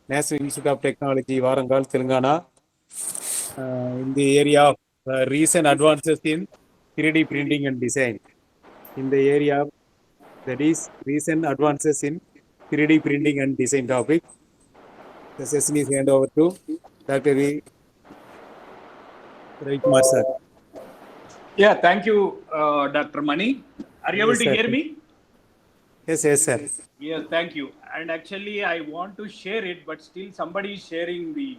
National Institute of Technology, Warangal, Telangana, in the area of recent advances in 3D printing and design. In the area of that is recent advances in 3D printing and design topic. The session is hand over to Dr. Ravi Kumar sir. Yeah, thank you, Dr. Mani. Are you able Yes, to sir. hear me? Yes, sir. Yes, thank you. And actually, I want to share it, but still somebody is sharing the.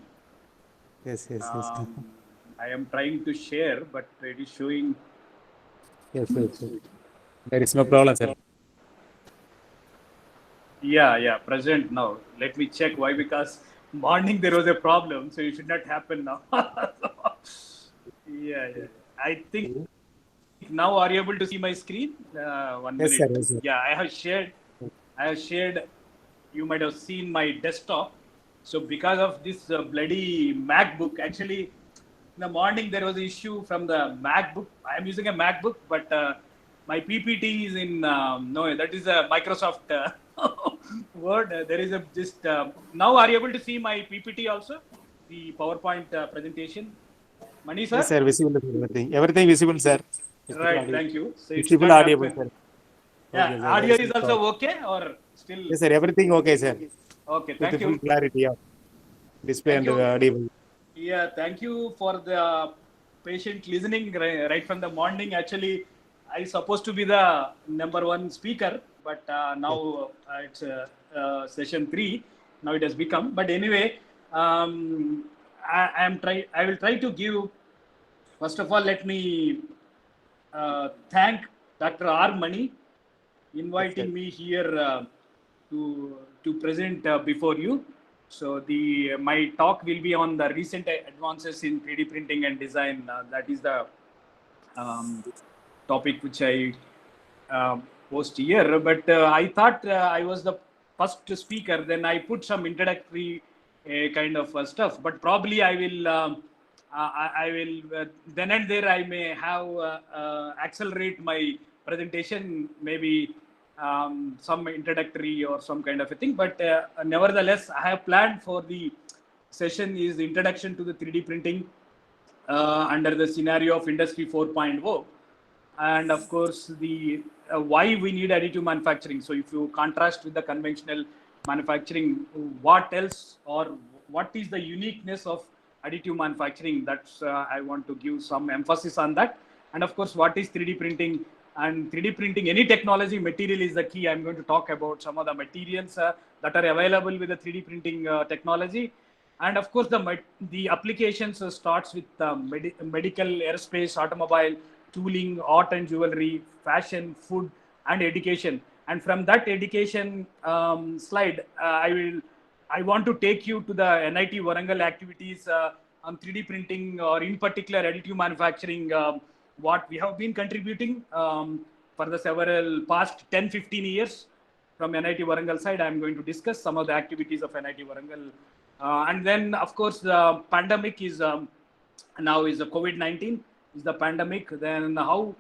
Yes. I am trying to share, but it is showing. Yes. There is no problem, sir. Yeah, present now. Let me check why. Because morning there was a problem, so it should not happen now. Yeah. I think now are you able to see my screen? 1 Yes, minute. sir. Yes, sir. Yeah, I have shared. You might have seen my desktop. So because of this bloody MacBook, actually, in the morning there was an issue from the MacBook. I am using a MacBook, but my PPT is in no. That is a Microsoft Word. There is a just now. Are you able to see my PPT also? The PowerPoint presentation. Mani Yes, sir. sir. Visible everything. Everything visible, sir. Right. Thank you. So it should Visible, not audible, happen. sir. Yeah. Okay, sir. There Audio is is no also problem. okay or still? Yes, sir. Everything okay, sir. Okay. With the Thank full you. clarity of display Thank and you. audible. Yeah, thank you for the patient listening right from the morning. Actually, I supposed to be the number one speaker, but now it's session 3. Now it has become. But anyway, I will try to give. First of all, let me thank Dr. R. Mani Yes, sir. inviting me here to present before you. So the my talk will be on the recent advances in 3D printing and design. That is the um, topic which I post here. But I thought I was the first speaker. Then I put some introductory kind of stuff. But probably I will. I will then and there I may have accelerate my presentation, maybe some introductory or some kind of a thing. But nevertheless, I have planned for the session is introduction to the 3D printing under the scenario of Industry 4.0, and of course the why we need additive manufacturing. So if you contrast with the conventional manufacturing, what else or what is the uniqueness of additive manufacturing? That's I want to give some emphasis on that. And of course, what is 3D printing? And 3D printing, any technology, material is the key. I'm going to talk about some of the materials that are available with the 3D printing technology. And of course, the applications starts with medical, aerospace, automobile, tooling, art and jewelry, fashion, food, and education. And from that education slide, I want to take you to the NIT Warangal activities on 3D printing, or in particular additive manufacturing, what we have been contributing for the several past 10-15 years from NIT Warangal side. I'm going to discuss some of the activities of NIT Warangal. And then, of course, the pandemic is now is the COVID-19 is the pandemic. Then how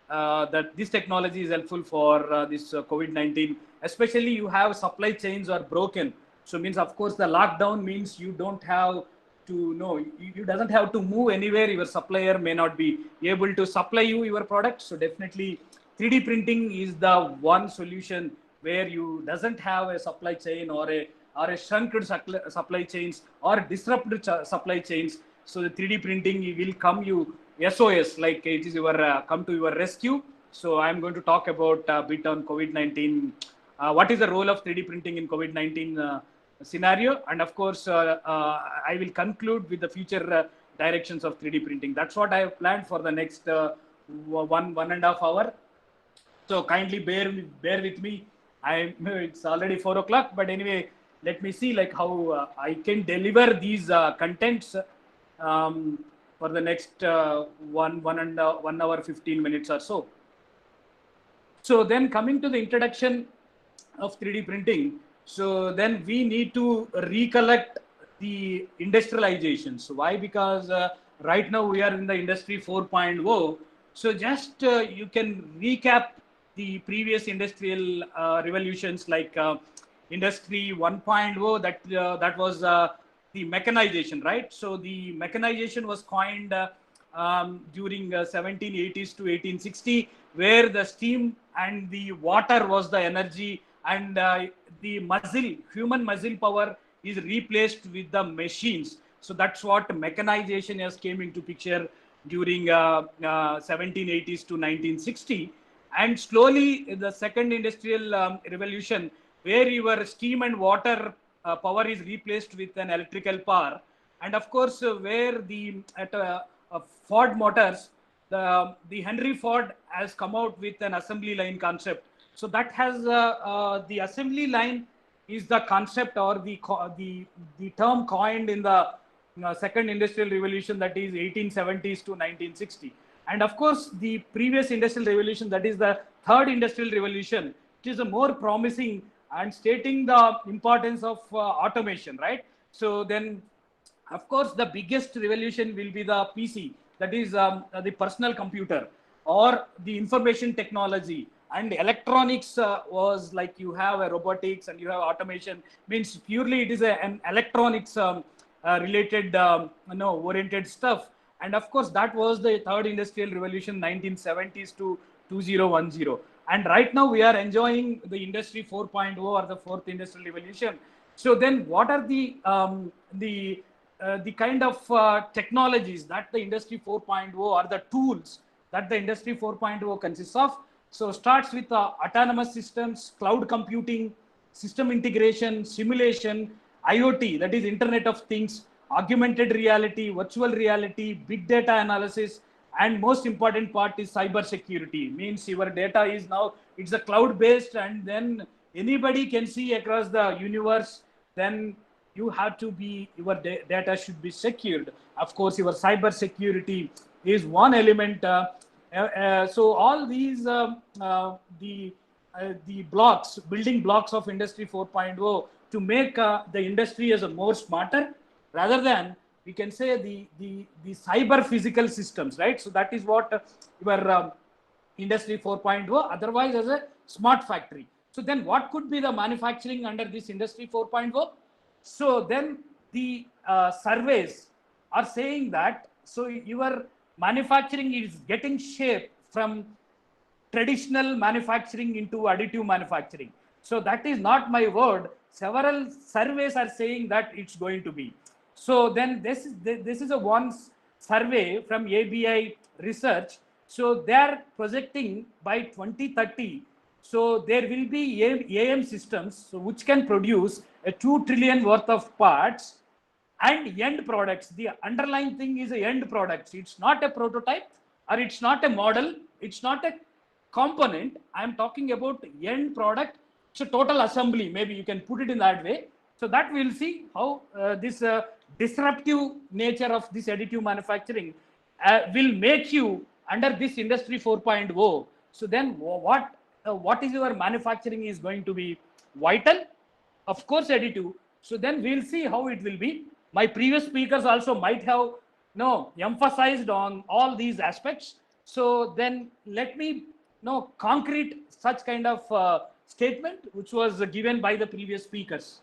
that this technology is helpful for this COVID-19, especially you have supply chains are broken. So means, of course, the lockdown means you don't have to know, you doesn't have to move anywhere. Your supplier may not be able to supply you your product. So definitely 3D printing is the one solution where you doesn't have a supply chain or a shrunken supply chains or disrupted supply chains. So the 3D printing will come you SOS, like it is your come to your rescue. So I'm going to talk about a bit on COVID-19. What is the role of 3D printing in COVID-19 scenario? And of course, I will conclude with the future directions of 3D printing. That's what I have planned for the next 1.5 hour. So kindly bear with me. It's already 4 o'clock, but anyway, let me see like how I can deliver these contents for the next 1 hour 15 minutes or so. So then coming to the introduction of 3D printing, so then we need to recollect the industrialization. So why? Because right now we are in the industry 4.0. So just you can recap the previous industrial revolutions, like industry 1.0, that was the mechanization, right? So the mechanization was coined during 1780s to 1860, where the steam and the water was the energy, and the human muscle power is replaced with the machines. So that's what mechanization has came into picture during 1780s to 1960. And slowly the second industrial revolution, where your steam and water power is replaced with an electrical power. And of course, where at Ford Motors, the Henry Ford has come out with an assembly line concept. So that has the assembly line is the concept, or the term coined in the second industrial revolution, that is 1870s to 1960. And of course, the previous industrial revolution, that is the third industrial revolution, which is a more promising and stating the importance of automation, right? So then, of course, the biggest revolution will be the PC, that is the personal computer, or the information technology. And electronics was like, you have a robotics and you have automation, means purely it is an electronics related oriented stuff. And of course, that was the third industrial revolution, 1970s to 2010. And right now we are enjoying the industry 4.0, or the fourth industrial revolution. So then what are the kind of technologies that the industry 4.0, or the tools that the industry 4.0 consists of? So starts with autonomous systems, cloud computing, system integration, simulation, IoT, that is Internet of Things, augmented reality, virtual reality, big data analysis, and most important part is cyber security. Means your data is now, it's a cloud based, and then anybody can see across the universe. Then you have to be, your data should be secured. Of course, your cyber security is one element. So all these the blocks, building blocks of industry 4.0 to make the industry as a more smarter, rather than, we can say, the cyber physical systems, right? So that is what your industry 4.0, otherwise as a smart factory. So then what could be the manufacturing under this industry 4.0? So then the surveys are saying that, so your manufacturing is getting shape from traditional manufacturing into additive manufacturing. So that is not my word. Several surveys are saying that it's going to be. So then this is a one survey from ABI Research. So they are projecting by 2030. So there will be AM systems, so which can produce a 2 trillion worth of parts and end products. The underlying thing is a end products. It's not a prototype, or it's not a model. It's not a component. I'm talking about end product. So total assembly, maybe you can put it in that way. So that we'll see how this disruptive nature of this additive manufacturing will make you under this industry 4.0. So then what is your manufacturing is going to be vital? Of course, additive. So then we'll see how it will be. My previous speakers also might have emphasized on all these aspects. So then let me concrete such kind of statement which was given by the previous speakers.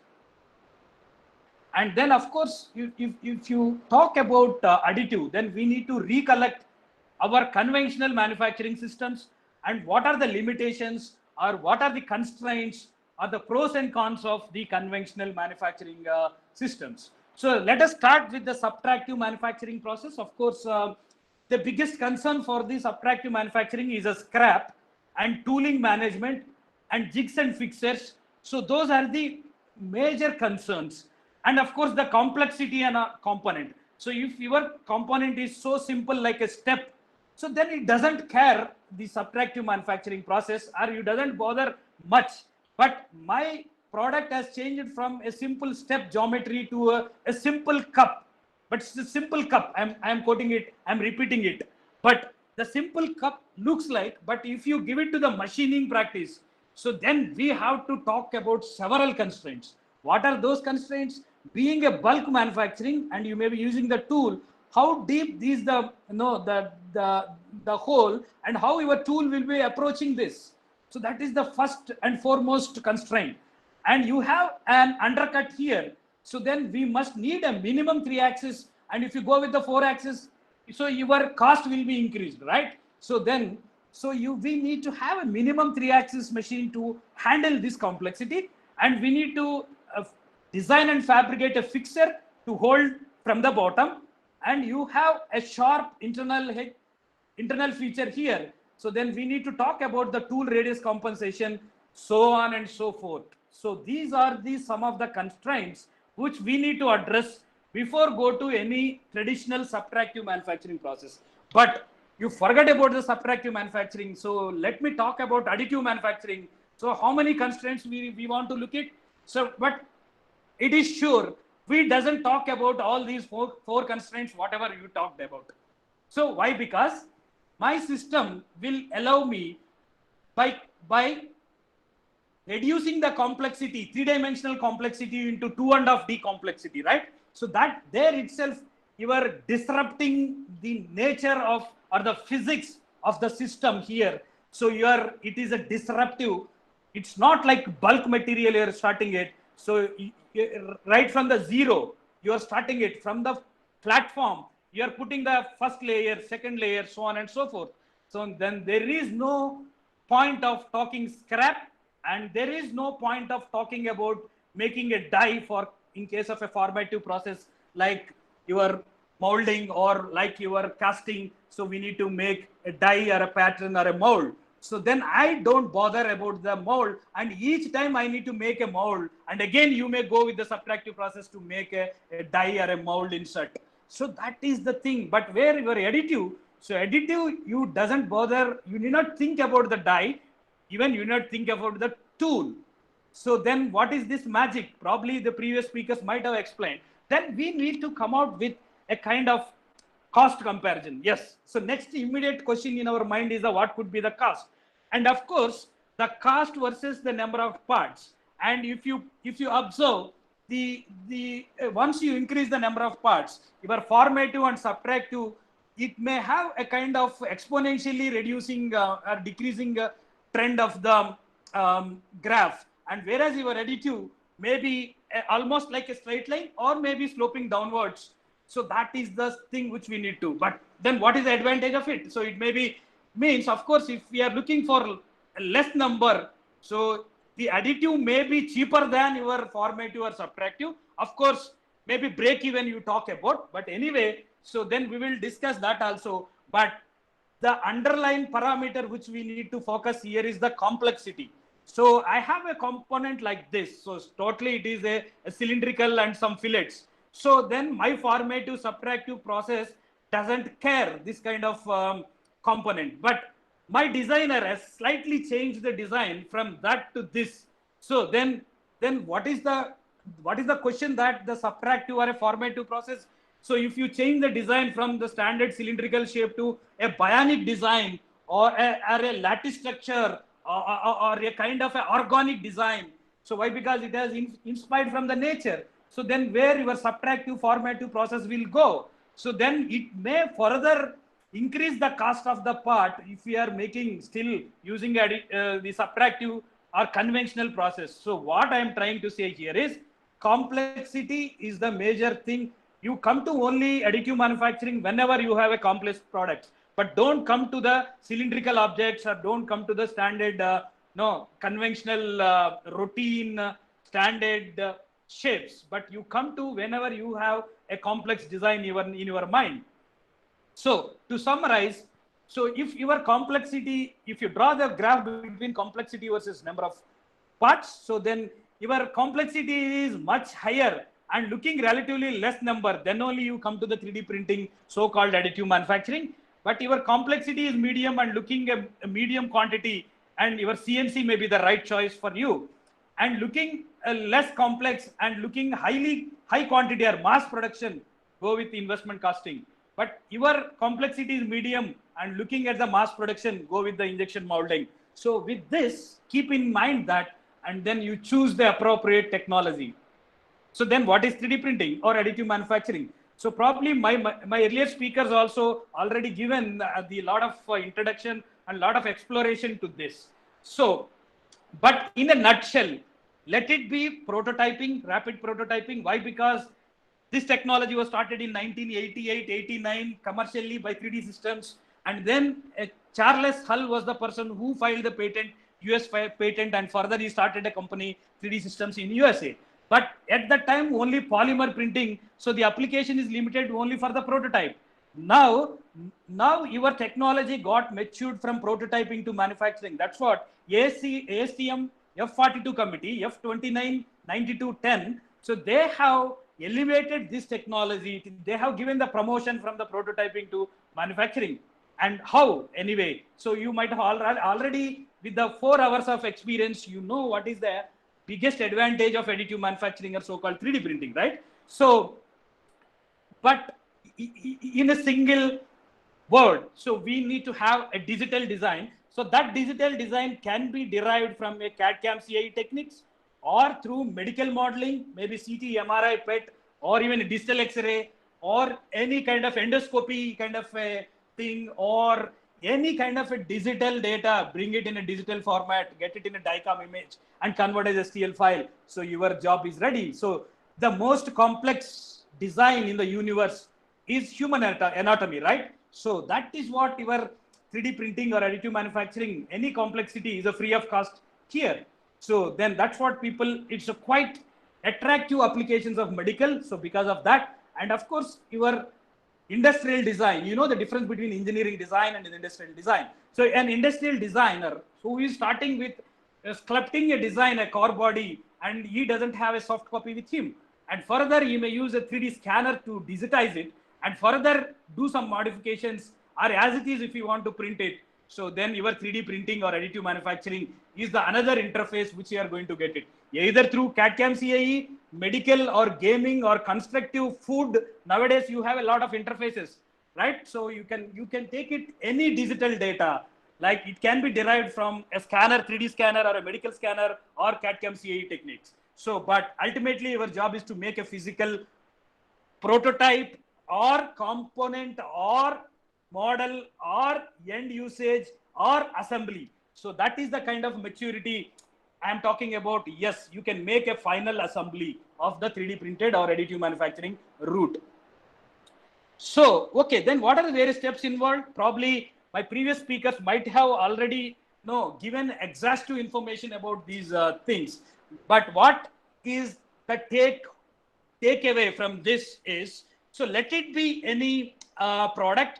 And then, of course, if you talk about additive, then we need to recollect our conventional manufacturing systems, and what are the limitations, or what are the constraints, or the pros and cons of the conventional manufacturing systems. So let us start with the subtractive manufacturing process. Of course, the biggest concern for the subtractive manufacturing is a scrap and tooling management and jigs and fixtures. So those are the major concerns. And of course, the complexity and a component. So if your component is so simple like a step, so then it doesn't care the subtractive manufacturing process, or you doesn't bother much. But my product has changed from a simple step geometry to a simple cup. But it's a simple cup. I'm quoting it, I'm repeating it. But the simple cup looks like, but if you give it to the machining practice, so then we have to talk about several constraints. What are those constraints? Being a bulk manufacturing, and you may be using the tool, how deep is the hole, and how your tool will be approaching this. So that is the first and foremost constraint. and you have an undercut here. So then we must need a minimum 3-axis, and if you go with the 4-axis, so your cost will be increased, right? So then, we need to have a minimum 3-axis machine to handle this complexity, and we need to design and fabricate a fixer to hold from the bottom, and you have a sharp internal feature here. So then we need to talk about the tool radius compensation, so on and so forth. So these are some of the constraints which we need to address before go to any traditional subtractive manufacturing process. But you forget about the subtractive manufacturing. So let me talk about additive manufacturing. So how many constraints we want to look at? So, but it is sure we doesn't talk about all these four constraints, whatever you talked about. So why? Because my system will allow me by reducing the complexity, 3-dimensional complexity into 2.5D complexity, right? So that there itself, you are disrupting the nature of or the physics of the system here. So it is a disruptive. It's not like bulk material you're starting it. So right from the zero, you are starting it from the platform. You are putting the first layer, second layer, so on and so forth. So then there is no point of talking scrap, and there is no point of talking about making a die for in case of a formative process like your molding or like your casting. So we need to make a die or a pattern or a mold. So then I don't bother about the mold, and each time I need to make a mold, and again you may go with the subtractive process to make a die or a mold insert. So that is the thing. But where you are additive, so additive, you doesn't bother, you need not think about the die, even you need not think about the tool. So then what is this magic? Probably the previous speakers might have explained. Then we need to come out with a kind of cost comparison. Yes. So next immediate question in our mind is what could be the cost? And of course, the cost versus the number of parts. And if you observe the once you increase the number of parts, your formative and subtractive, it may have a kind of exponentially reducing or decreasing trend of the graph. And whereas your additive may be almost like a straight line or maybe sloping downwards. So that is the thing which we need to. But then what is the advantage of it? So it may be means, of course, if we are looking for a less number, so the additive may be cheaper than your formative or subtractive. Of course, maybe break even you talk about. But anyway, so then we will discuss that also. But the underlying parameter which we need to focus here is the complexity. So I have a component like this. So totally it is a cylindrical and some fillets. So then my formative subtractive process doesn't care this kind of component. But my designer has slightly changed the design from that to this. So then what is the question that the subtractive or a formative process? So if you change the design from the standard cylindrical shape to a bionic design or a lattice structure or a kind of an organic design. So why? Because it has inspired from the nature. So then where your subtractive formative process will go. So then it may further increase the cost of the part if we are making still using the subtractive or conventional process. So what I am trying to say here is complexity is the major thing. You come to only additive manufacturing whenever you have a complex product, but don't come to the cylindrical objects or don't come to the standard, conventional, routine, standard shapes, but you come to whenever you have a complex design even in your mind. So to summarize, so if your complexity, if you draw the graph between complexity versus number of parts, so then your complexity is much higher and looking relatively less number, then only you come to the 3D printing, so-called additive manufacturing. But your complexity is medium and looking a medium quantity, and your CNC may be the right choice for you. And looking less complex and looking high quantity or mass production, go with investment casting. But your complexity is medium and looking at the mass production, go with the injection molding. So with this, keep in mind that, and then you choose the appropriate technology. So then what is 3D printing or additive manufacturing? So probably my earlier speakers also already given the lot of introduction and lot of exploration to this. So, but in a nutshell, let it be prototyping, rapid prototyping. Why? Because this technology was started in 1988, 89 commercially by 3D Systems. And then Charles Hull was the person who filed the patent, US patent, and further he started a company, 3D Systems in USA. But at that time, only polymer printing, so the application is limited only for the prototype. Now your technology got matured from prototyping to manufacturing. That's what ASTM F42 committee, F299210. So they have elevated this technology. They have given the promotion from the prototyping to manufacturing. And how? Anyway, so you might have already, with the 4 hours of experience, you know what is the biggest advantage of additive manufacturing or so-called 3D printing, right? So, but in a single word, so we need to have a digital design. So that digital design can be derived from a CAD/CAM CAE techniques, or through medical modeling, maybe CT, MRI, PET, or even a digital X-ray, or any kind of endoscopy kind of a thing, or any kind of a digital data, bring it in a digital format, get it in a DICOM image, and convert as STL file. So your job is ready. So the most complex design in the universe is human anatomy, right? So that is what your 3D printing or additive manufacturing, any complexity is a free of cost here. So then that's what people, it's a quite attractive applications of medical. So because of that, and of course your industrial design, you know the difference between engineering design and industrial design. So an industrial designer who is starting with sculpting a design, a car body, and he doesn't have a soft copy with him. And further, he may use a 3D scanner to digitize it and further do some modifications, or as it is if you want to print it. So then your 3D printing or additive manufacturing is the another interface which you are going to get it. Either through CAD/CAM CAE, medical or gaming or constructive food. Nowadays you have a lot of interfaces, right? So you can take it any digital data, like it can be derived from a scanner, 3D scanner, or a medical scanner, or CAD/CAM CAE techniques. So, but ultimately your job is to make a physical prototype or component or model or end usage or assembly. So that is the kind of maturity I am talking about. Yes, you can make a final assembly of the 3D printed or additive manufacturing route. So, okay, then what are the various steps involved? Probably my previous speakers might have already given exhaustive information about these things. But what is the takeaway from this is, so let it be any product,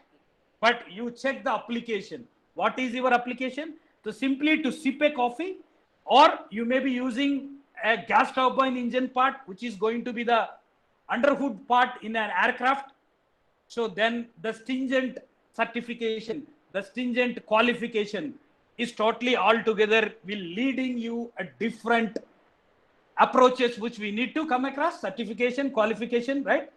but you check the application. What is your application? So simply to sip a coffee, or you may be using a gas turbine engine part, which is going to be the underhood part in an aircraft. So then the stringent certification, the stringent qualification is totally altogether will leading you a different approaches which we need to come across, certification, qualification, right?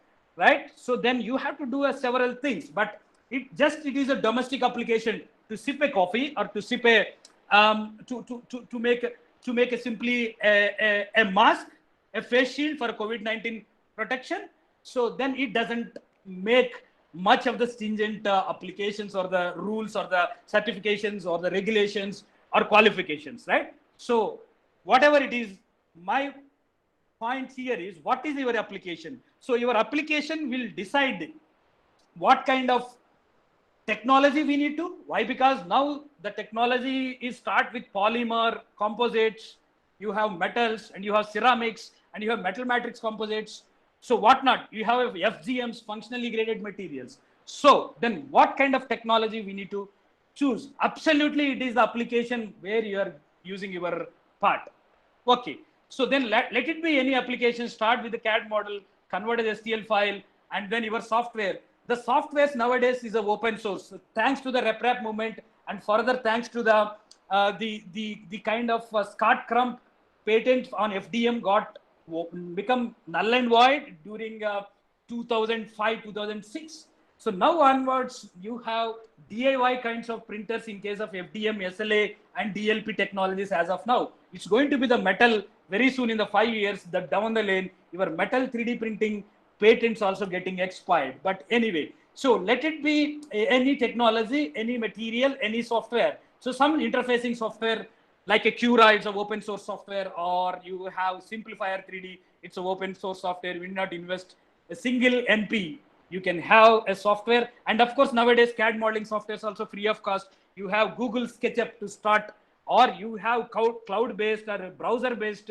So then you have to do several things, but it is a domestic application to sip a coffee, or to sip a to make a simply a mask, a face shield for COVID-19 protection. So then it doesn't make much of the stringent applications or the rules or the certifications or the regulations or qualifications, right? So whatever it is, my point here is, what is your application? So your application will decide what kind of technology we need to. Why? Because now the technology is start with polymer, composites, you have metals, and you have ceramics, and you have metal matrix composites. So what not? You have FGMs, functionally graded materials. So then what kind of technology we need to choose? Absolutely, it is the application where you are using your part. Okay. So then let it be any application. Start with the CAD model, convert as STL file, and then your software. The softwares nowadays is open source. So thanks to the RepRap movement, and further thanks to the kind of Scott Crump patent on FDM got become null and void during 2005, 2006. So now onwards, you have DIY kinds of printers in case of FDM, SLA, and DLP technologies as of now. It's going to be the metal very soon in the 5 years that down the lane, your metal 3D printing patents also getting expired. But anyway, so let it be any technology, any material, any software. So some interfacing software like a Cura, it's an open source software, or you have Simplifier 3D, it's an open source software. You need not invest a single NP. You can have a software, and of course nowadays CAD modeling software is also free of cost. You have Google SketchUp to start, or you have cloud-based or browser-based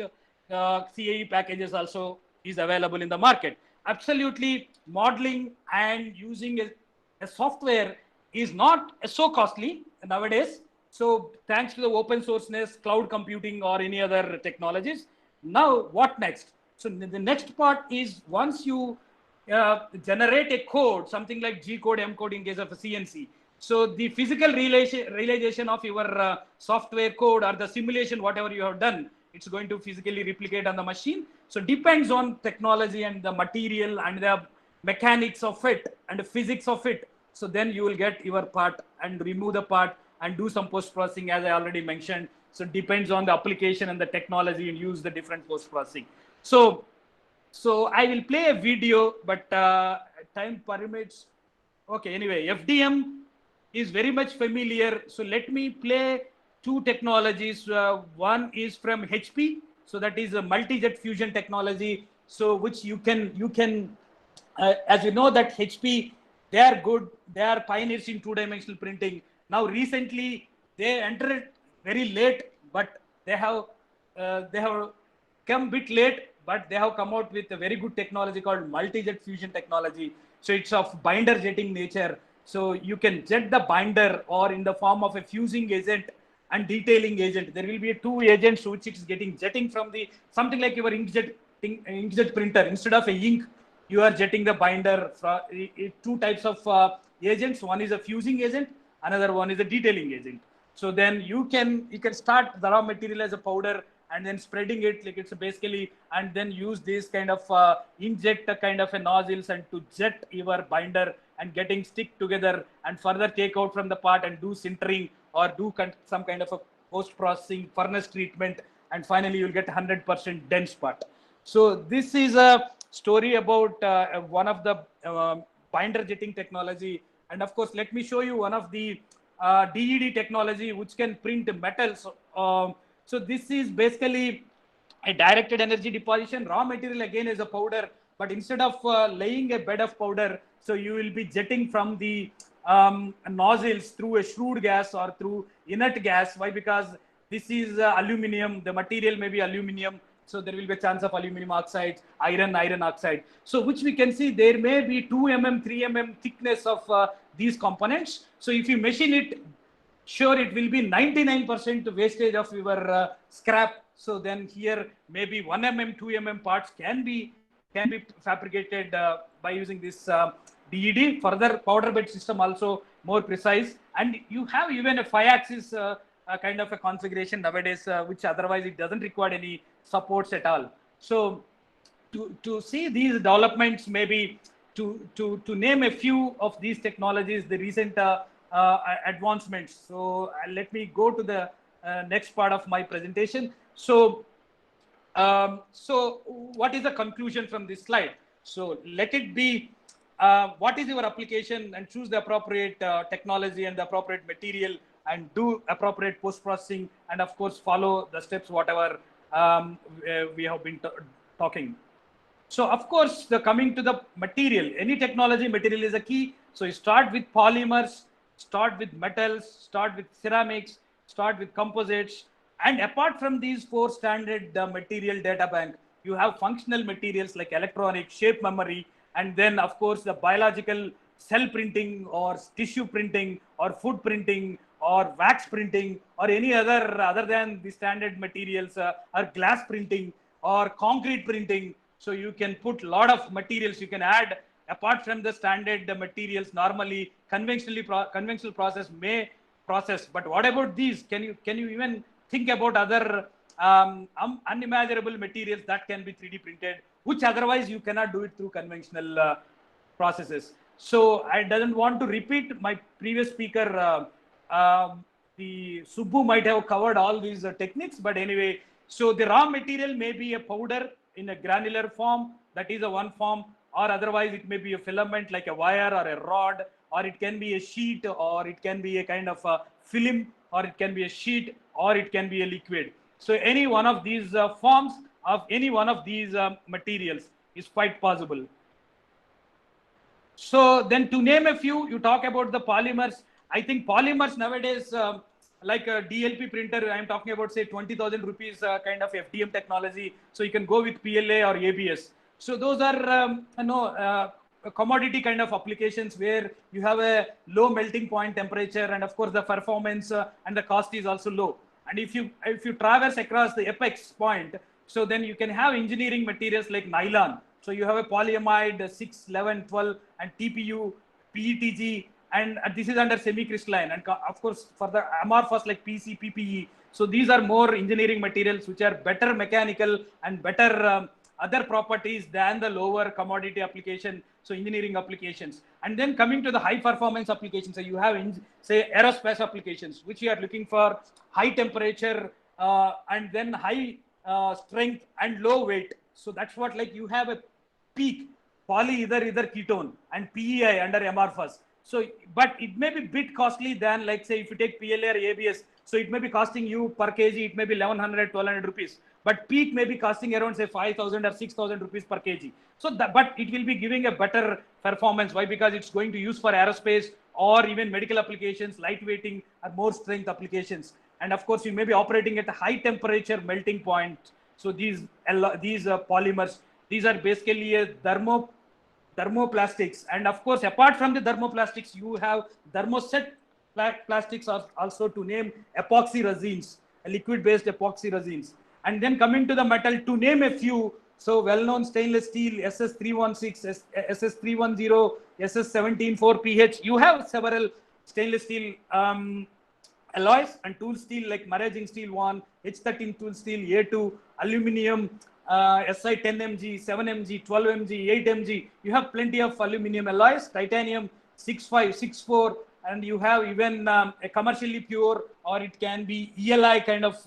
CAE packages also is available in the market. Absolutely, modeling and using a software is not so costly nowadays. So thanks to the open sourceness, cloud computing, or any other technologies. Now, what next? So the next part is once you generate a code, something like G code, M code in case of a CNC. So the physical realization of your software code or the simulation, whatever you have done, it's going to physically replicate on the machine. So depends on technology and the material and the mechanics of it and the physics of it. So then you will get your part and remove the part and do some post processing, as I already mentioned. So depends on the application and the technology, and use the different post processing. So I will play a video, but time permits. Okay, anyway, FDM is very much familiar. So let me play two technologies. One is from HP. So that is a multi-jet fusion technology. So which you can as you know that HP, they are good. They are pioneers in two-dimensional printing. Now recently they entered very late, but they have come a bit late, but they have come out with a very good technology called multi-jet fusion technology. So it's of binder jetting nature. So you can jet the binder or in the form of a fusing agent and detailing agent. There will be two agents which is getting jetting from the something like your inkjet printer. Instead of a ink, you are jetting the binder from two types of agents. One is a fusing agent, another one is a detailing agent. So then you can start the raw material as a powder and then spreading it like it's basically, and then use this kind of inject a kind of a nozzles and to jet your binder and getting stick together and further take out from the part and do sintering or do some kind of a post processing furnace treatment, and finally you'll get 100% dense part. So this is a story about one of the binder jetting technology. And of course, let me show you one of the DED technology which can print metals. So this is basically a directed energy deposition. Raw material again is a powder, but instead of laying a bed of powder, so you will be jetting from the nozzles through a shrewd gas or through inert gas. Why? Because this is aluminum. The material may be aluminum. So there will be a chance of aluminum oxide, iron oxide. So which we can see there may be 2 mm, 3 mm thickness of these components. So if you machine it, sure it will be 99% wastage of your scrap. So then here maybe 1 mm, 2 mm parts can be fabricated by using this DED. Further, powder bed system also more precise, and you have even a 5-axis kind of a configuration nowadays, which otherwise it doesn't require any supports at all. So to see these developments, maybe to name a few of these technologies, the recent advancements. So let me go to the next part of my presentation. So what is the conclusion from this slide? So let it be what is your application, and choose the appropriate technology and the appropriate material and do appropriate post processing, and of course follow the steps whatever we have been talking. So of course, coming to the material, any technology, material is a key. So you start with polymers, start with metals, start with ceramics, start with composites. And apart from these 4 standard material data bank, you have functional materials like electronic, shape memory, and then of course the biological cell printing or tissue printing or food printing or wax printing or any other than the standard materials or glass printing or concrete printing. So you can put a lot of materials you can add apart from the standard materials. Normally conventional process may process, but what about these? Can you even think about other unimaginable materials that can be 3D printed, which otherwise you cannot do it through conventional processes? So I doesn't want to repeat my previous speaker. The Subbu might have covered all these techniques, but anyway, so the raw material may be a powder in a granular form, that is a one form, or otherwise it may be a filament like a wire or a rod, or it can be a sheet, or it can be a kind of a film, or it can be a sheet, or it can be a liquid. So any one of these forms of any one of these materials is quite possible. So then, to name a few, you talk about the polymers. I think polymers nowadays, like a DLP printer, I'm talking about say 20,000 rupees kind of FDM technology. So you can go with PLA or ABS. So those are a commodity kind of applications where you have a low melting point temperature, and of course the performance and the cost is also low. And if you traverse across the apex point, so then you can have engineering materials like nylon. So you have a polyamide 6, 11, 12, and TPU, PETG, and this is under semi-crystalline. And of course, for the amorphous like PC, PPE. So these are more engineering materials which are better mechanical and better other properties than the lower commodity application, so engineering applications. And then coming to the high performance applications, so you have say aerospace applications, which you are looking for high temperature and then high strength and low weight. So that's what, like, you have a peak poly either ketone and PEI under amorphous. So, but it may be bit costly than, like, say, if you take PLA or ABS, so it may be costing you per kg, it may be 1100, 1200 rupees. But peak may be costing around say 5,000 or 6,000 rupees per kg. So, but it will be giving a better performance. Why? Because it's going to use for aerospace or even medical applications, lightweighting, or more strength applications. And of course, you may be operating at a high temperature melting point. So these polymers, these are basically a thermoplastics. And of course, apart from the thermoplastics, you have thermoset plastics also, to name epoxy resins, liquid-based epoxy resins. And then coming to the metal, to name a few, so well-known stainless steel, SS316, SS310, SS174PH. You have several stainless steel alloys and tool steel like Maraging Steel 1, H13 tool steel, A2, aluminum, SI 10mg, 7mg, 12mg, 8mg. You have plenty of aluminum alloys, titanium 65, 64, and you have even a commercially pure, or it can be ELI kind of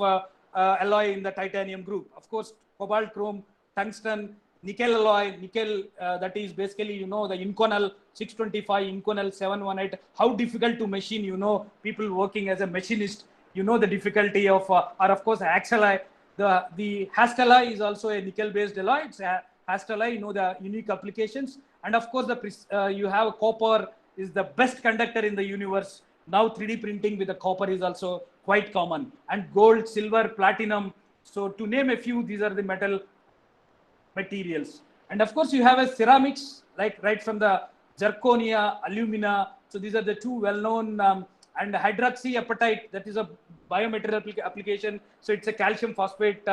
alloy in the titanium group. Of course, cobalt, chrome, tungsten, nickel alloy, nickel, that is basically, the Inconel 625, Inconel 718. How difficult to machine, people working as a machinist, the difficulty of, or of course, Axalloy. The Hastalloy is also a nickel-based alloy. It's a Hastalloy, the unique applications. And of course, you have copper is the best conductor in the universe. Now 3D printing with the copper is also quite common. And gold, silver, platinum. So to name a few, these are the metal materials. And of course, you have a ceramics, like right from the zirconia, alumina. So these are the two well-known, and hydroxyapatite, that is a biomaterial application. So it's a calcium phosphate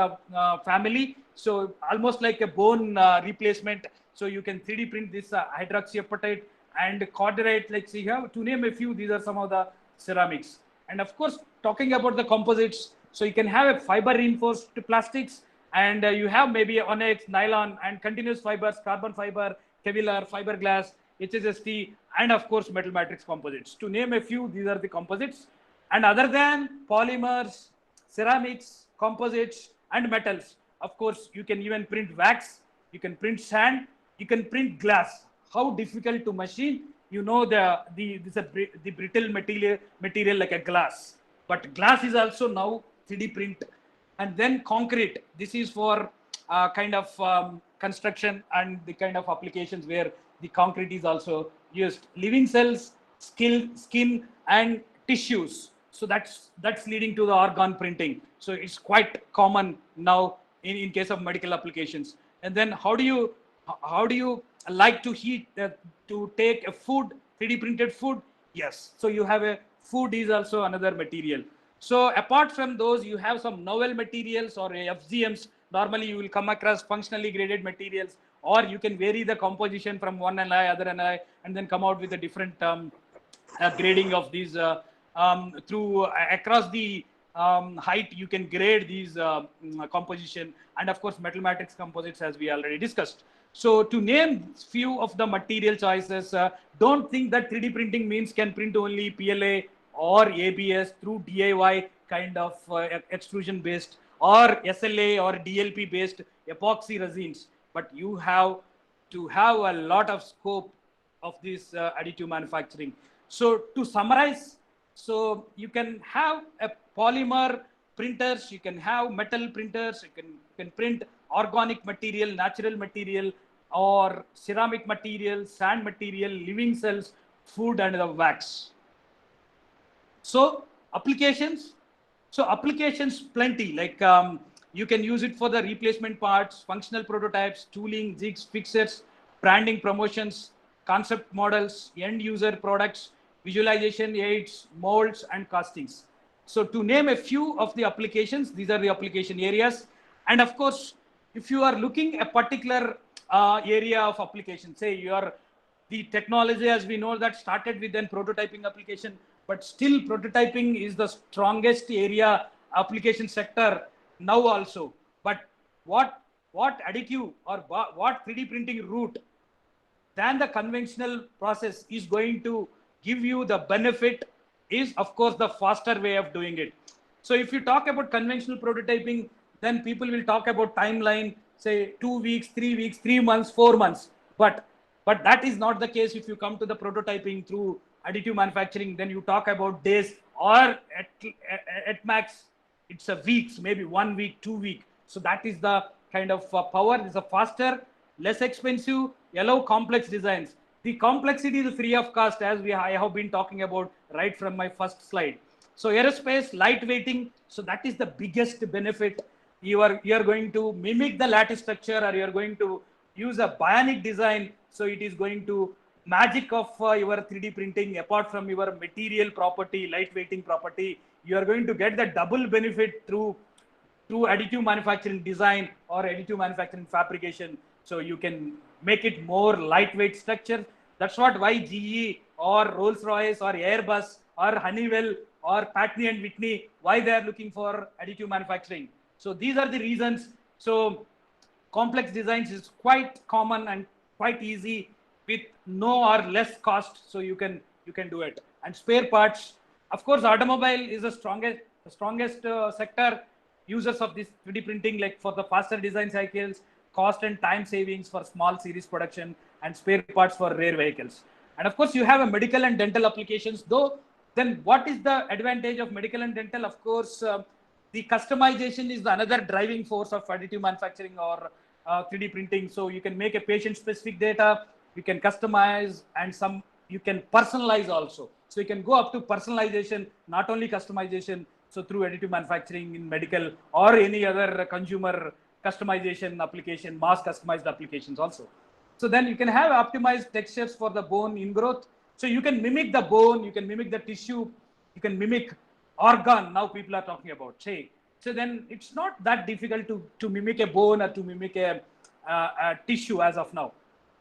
family. So almost like a bone replacement. So you can 3D print this hydroxyapatite and corderite, like, see here, to name a few, these are some of the ceramics. And of course, talking about the composites, so you can have a fiber reinforced plastics, and you have maybe onyx, nylon, and continuous fibers, carbon fiber, Kevlar, fiberglass, HSST, and of course metal matrix composites. To name a few, these are the composites. And other than polymers, ceramics, composites, and metals, of course, you can even print wax, you can print sand, you can print glass. How difficult to machine? The brittle material like a glass. But glass is also now 3D print. And then concrete. This is for kind of construction and the kind of applications where the concrete is also used. Living cells, skin, and tissues. So that's leading to the organ printing. So it's quite common now in case of medical applications. And then how do you like to heat to take a food, 3D printed food? Yes. So you have a food is also another material. So apart from those, you have some novel materials or FGMs. Normally, you will come across functionally graded materials, or you can vary the composition from one alloy, other alloy, and then come out with a different grading of these through across the height. You can grade these composition, and of course, metal matrix composites, as we already discussed. So to name few of the material choices, don't think that 3D printing means can print only PLA or ABS through DIY kind of extrusion based, or SLA or DLP based epoxy resins. But you have to have a lot of scope of this additive manufacturing. So to summarize, So you can have a polymer printers, you can have metal printers, you can print organic material, natural material, or ceramic material, sand material, living cells, food, and the wax. So applications, plenty, like you can use it for the replacement parts, functional prototypes, tooling, jigs, fixtures, branding, promotions, concept models, end user products, visualization aids, molds, and castings. So to name a few of the applications, these are the application areas. And of course, if you are looking a particular area of application, say you are the technology, as we know, that started with an prototyping application, but still prototyping is the strongest area application sector now also. But what additive or what 3D printing route than the conventional process is going to give you the benefit is, of course, the faster way of doing it. So if you talk about conventional prototyping, then people will talk about timeline, say 2 weeks, 3 weeks, 3 months, 4 months. But that is not the case. If you come to the prototyping through additive manufacturing, then you talk about days, or at max it's a weeks, maybe 1 week, 2 weeks. So that is the kind of power. It's a faster, less expensive, allow complex designs. The complexity is free of cost, as I have been talking about right from my first slide. So aerospace, light weighting, so that is the biggest benefit. You are going to mimic the lattice structure, or you are going to use a bionic design. So it is going to magic of your 3D printing. Apart from your material property, light weighting property, you are going to get the double benefit through additive manufacturing design or additive manufacturing fabrication. So you can make it more lightweight structure. That's why GE or Rolls-Royce or Airbus or Honeywell or Pratt & Whitney, why they are looking for additive manufacturing. So these are the reasons. So complex designs is quite common and quite easy with no or less cost. So you can do it. And spare parts, of course, automobile is the strongest sector. Users of this 3D printing, like for the faster design cycles, cost and time savings for small series production, and spare parts for rare vehicles. And of course, you have a medical and dental applications. Though, then what is the advantage of medical and dental? Of course, the customization is another driving force of additive manufacturing or 3D printing. So you can make a patient-specific data, you can customize, and you can personalize also. So you can go up to personalization, not only customization. So through additive manufacturing in medical or any other consumer customization application, mass customized applications also. So then you can have optimized textures for the bone ingrowth. So you can mimic the bone, you can mimic the tissue, you can mimic organ. Now people are talking about, say. So then it's not that difficult to mimic a bone or to mimic a tissue as of now.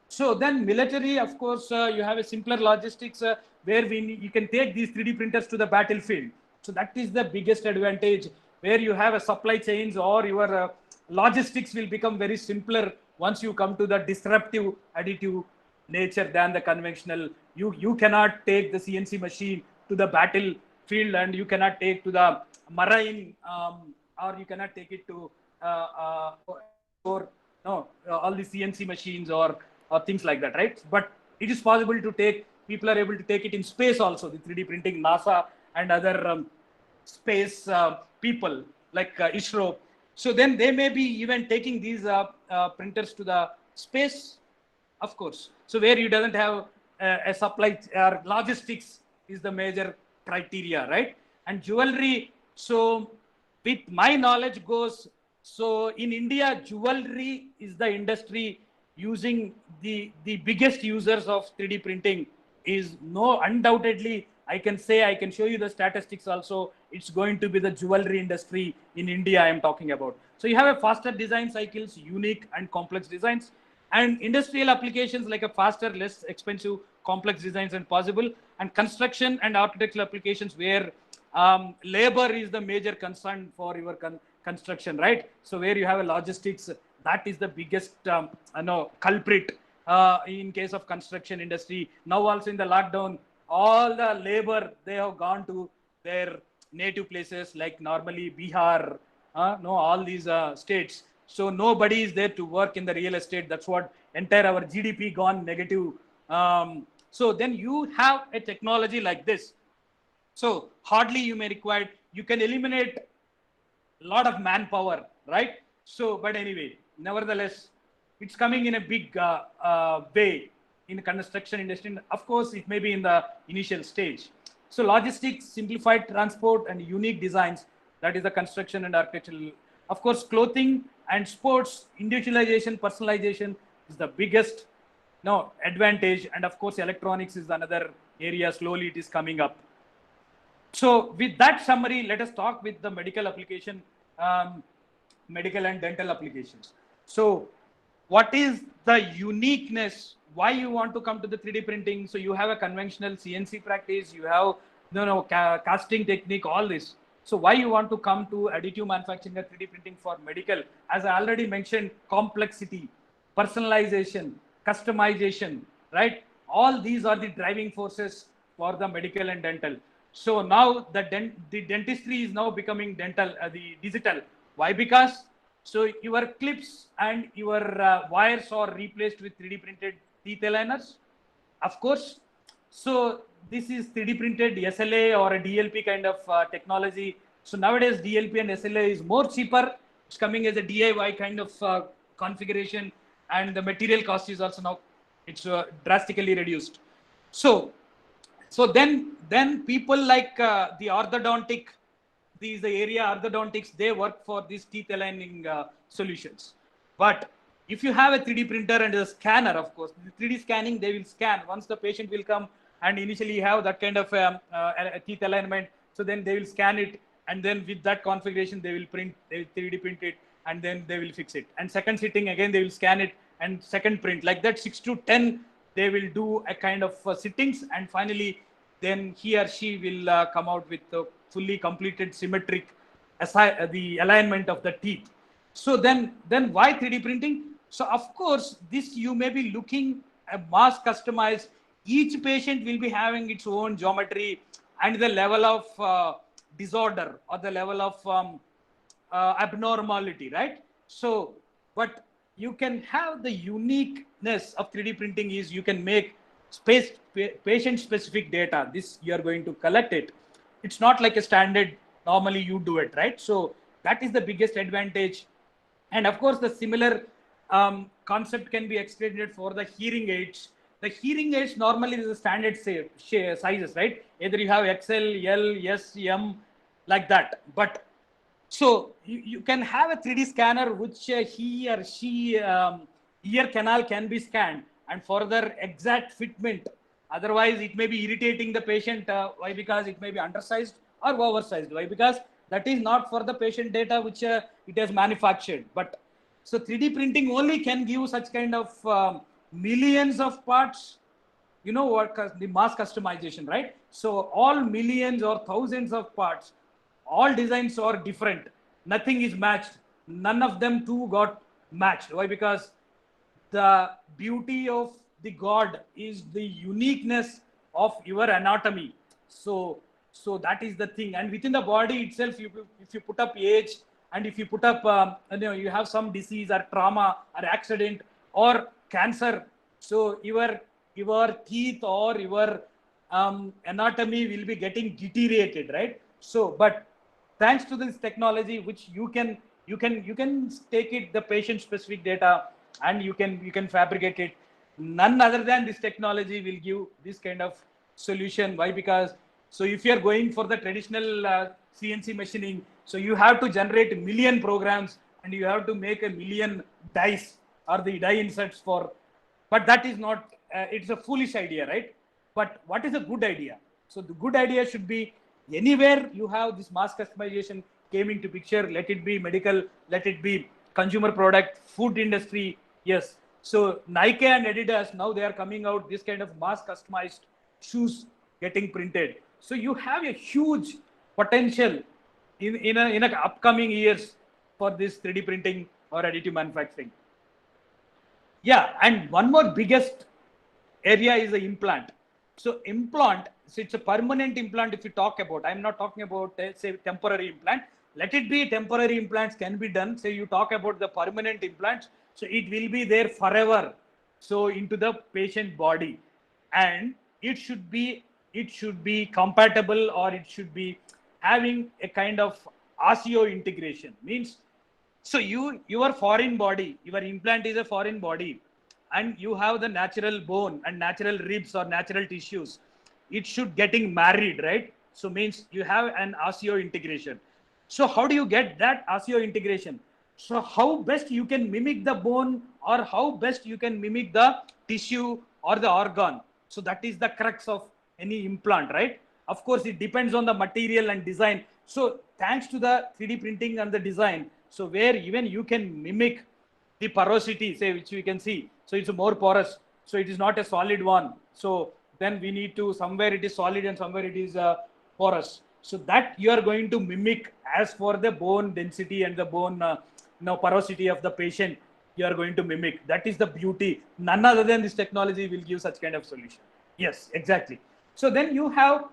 So then military, of course, you have a simpler logistics where you can take these 3D printers to the battlefield. So that is the biggest advantage, where you have a supply chains, or your logistics will become very simpler once you come to the disruptive additive nature than the conventional. You cannot take the CNC machine to the battlefield, and you cannot take to the marine, or you cannot take it to all the CNC machines or things like that, right? But it is possible to take. People are able to take it in space also. The 3D printing, NASA and other space people like ISRO. So then they may be even taking these printers to the space, of course. So where you doesn't have a supply or logistics is the major criteria, right? And jewelry. So with my knowledge goes, so in India, jewelry is the industry using the biggest users of 3D printing is undoubtedly, I can show you the statistics also. It's going to be the jewelry industry in India I am talking about. So you have a faster design cycles, unique and complex designs, and industrial applications like a faster, less expensive, complex designs and possible, and construction and architectural applications where labor is the major concern for your construction, right? So where you have a logistics, that is the biggest culprit in case of construction industry. Now also in the lockdown, all the labor, they have gone to their native places, like normally Bihar, all these states. So nobody is there to work in the real estate. That's what entire our GDP gone negative. So then you have a technology like this. So hardly you may require, you can eliminate a lot of manpower, right? So, but anyway, nevertheless, it's coming in a big way in the construction industry. Of course, it may be in the initial stage. So logistics, simplified transport, and unique designs, that is the construction and architectural. Of course, clothing and sports, individualization, personalization is the biggest advantage. And of course, electronics is another area, slowly it is coming up. So with that summary, let us talk with the medical application, medical and dental applications. So what is the uniqueness? Why you want to come to the 3D printing? So you have a conventional CNC practice, you have casting technique, all this. So why you want to come to additive manufacturing and 3D printing for medical? As I already mentioned, complexity, personalization, customization, right? All these are the driving forces for the medical and dental. So now the dentistry is now becoming dental, the digital. Why? Because so your clips and your wires are replaced with 3D printed teeth aligners, of course. So this is 3D printed SLA or a DLP kind of technology. So nowadays DLP and SLA is more cheaper. It's coming as a DIY kind of configuration, and the material cost is also now it's drastically reduced. So then people like the orthodontic, these the area orthodontics, they work for these teeth aligning solutions. But if you have a 3D printer and a scanner, of course, the 3D scanning, they will scan once the patient will come and initially have that kind of teeth alignment. So then they will scan it, and then with that configuration, they will 3D print it, and then they will fix it. And second sitting, again, they will scan it and second print. Like that, 6 to 10, they will do a kind of sittings, and finally, then he or she will come out with the fully completed symmetric the alignment of the teeth. So then why 3D printing? So of course, this you may be looking a mass customized. Each patient will be having its own geometry and the level of disorder or the level of abnormality, right? So, but you can have the uniqueness of 3D printing is you can make patient specific data. This you are going to collect it. It's not like a standard normally you do it, right? So that is the biggest advantage. And of course, the similar concept can be extended for the hearing aids. The hearing aids normally is a standard sizes, right? Either you have XL, L, S, M, like that. But so you can have a 3D scanner which he or she ear canal can be scanned and further exact fitment. Otherwise, it may be irritating the patient. Why? Because it may be undersized or oversized. Why? Because that is not for the patient data which it has manufactured. But so 3D printing only can give such kind of millions of parts. You know what the mass customization, right? So all millions or thousands of parts, all designs are different. Nothing is matched. None of them two got matched. Why? Because the beauty of the God is the uniqueness of your anatomy. So that is the thing. And within the body itself, if you put up age, and if you put up, you have some disease or trauma or accident or cancer, so your teeth or your anatomy will be getting deteriorated, right? So, but thanks to this technology, which you can take it the patient specific data, and you can fabricate it. None other than this technology will give this kind of solution. Why? Because so if you are going for the traditional CNC machining, so you have to generate a million programs and you have to make a million dies or the die inserts for, but that is not, it's a foolish idea, right? But what is a good idea? So the good idea should be anywhere you have this mass customization came into picture, let it be medical, let it be consumer product, food industry. Yes. So Nike and Adidas, now they are coming out this kind of mass customized shoes getting printed. So you have a huge potential in a upcoming years for this 3D printing or additive manufacturing. Yeah, and one more biggest area is the implant. So implant, so it's a permanent implant. If you talk about, I'm not talking about say temporary implant. Let it be temporary implants can be done. Say you talk about the permanent implants, so it will be there forever. So into the patient body, and it should be it should be compatible, or it should be having a kind of osseous integration. Means, so your foreign body, your implant is a foreign body, and you have the natural bone and natural ribs or natural tissues. It should getting married, right? So means you have an osseo integration. So how do you get that osseo integration? So how best you can mimic the bone, or how best you can mimic the tissue or the organ? So that is the crux of any implant, right? Of course, it depends on the material and design. So thanks to the 3D printing and the design, so where even you can mimic the porosity, say, which we can see. So it's more porous. So it is not a solid one. So then we need to, somewhere it is solid and somewhere it is porous. So that you are going to mimic as for the bone density and the bone porosity of the patient. You are going to mimic. That is the beauty. None other than this technology will give such kind of solution. Yes, exactly. So then you have,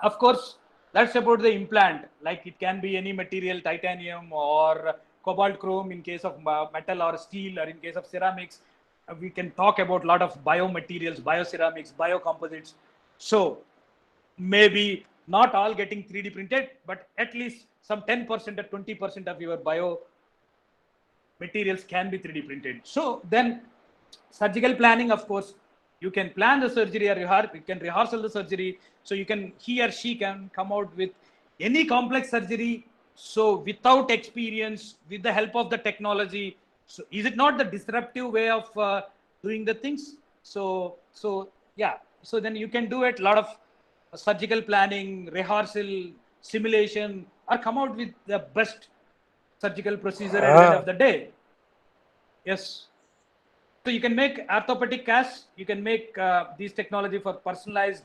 of course, that's about the implant. Like it can be any material, titanium or cobalt chrome in case of metal or steel, or in case of ceramics. We can talk about a lot of biomaterials, bioceramics, biocomposites. So maybe not all getting 3D printed, but at least some 10% or 20% of your bio materials can be 3D printed. So then surgical planning, of course, you can plan the surgery, or you can rehearsal the surgery. So you can, he or she can come out with any complex surgery. So without experience, with the help of the technology. So is it not the disruptive way of doing the things? So yeah. So then you can do it. A lot of surgical planning, rehearsal, simulation, or come out with the best surgical procedure at the end of the day. Yes. So you can make orthopedic casts. You can make these technology for personalized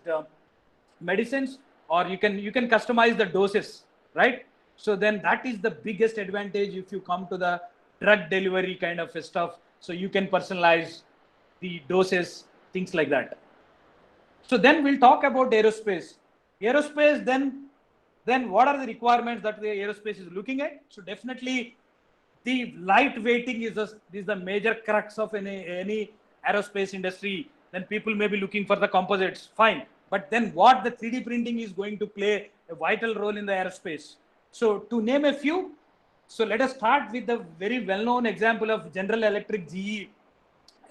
medicines, or you can customize the doses, right? So then that is the biggest advantage if you come to the drug delivery kind of stuff. So you can personalize the doses, things like that. So then we'll talk about aerospace. Aerospace, then what are the requirements that the aerospace is looking at? So definitely the light weighting is the major crux of any aerospace industry. Then people may be looking for the composites, fine. But then what the 3D printing is going to play a vital role in the aerospace. So to name a few, so let us start with the very well-known example of General Electric GE,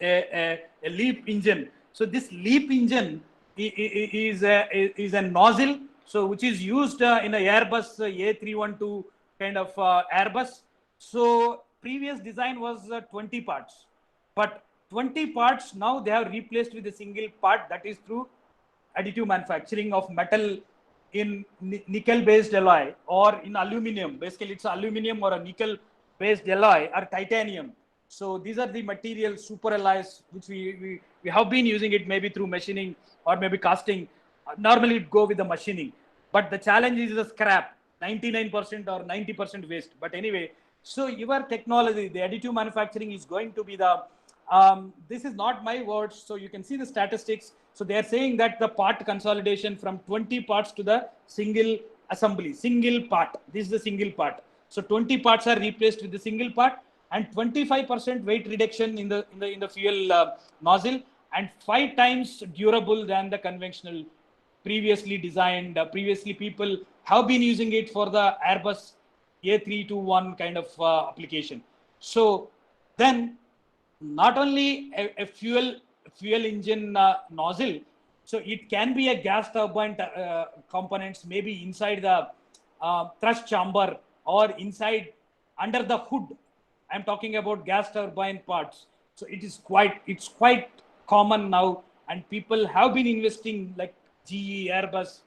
a LEAP engine. So this LEAP engine is a nozzle, so which is used in a Airbus A312 kind of Airbus. So previous design was 20 parts, but 20 parts now they have replaced with a single part, that is through additive manufacturing of metal in nickel based alloy or in aluminum. Basically it's aluminum or a nickel based alloy or titanium. So these are the materials, super alloys, which we have been using it maybe through machining or maybe casting. Normally it go with the machining, but the challenge is the scrap, 99% or 90% waste. But anyway, so your technology, the additive manufacturing is going to be the, this is not my words, so you can see the statistics. So they are saying that the part consolidation from 20 parts to the single assembly, single part. This is the single part. So 20 parts are replaced with the single part, and 25% weight reduction in the fuel nozzle, and 5 times durable than the conventional previously designed. Previously people have been using it for the Airbus A321 kind of application. So then not only a fuel engine nozzle, so it can be a gas turbine components, maybe inside the thrust chamber or inside under the hood. I'm talking about gas turbine parts. So it's quite common now, and people have been investing like GE, Airbus.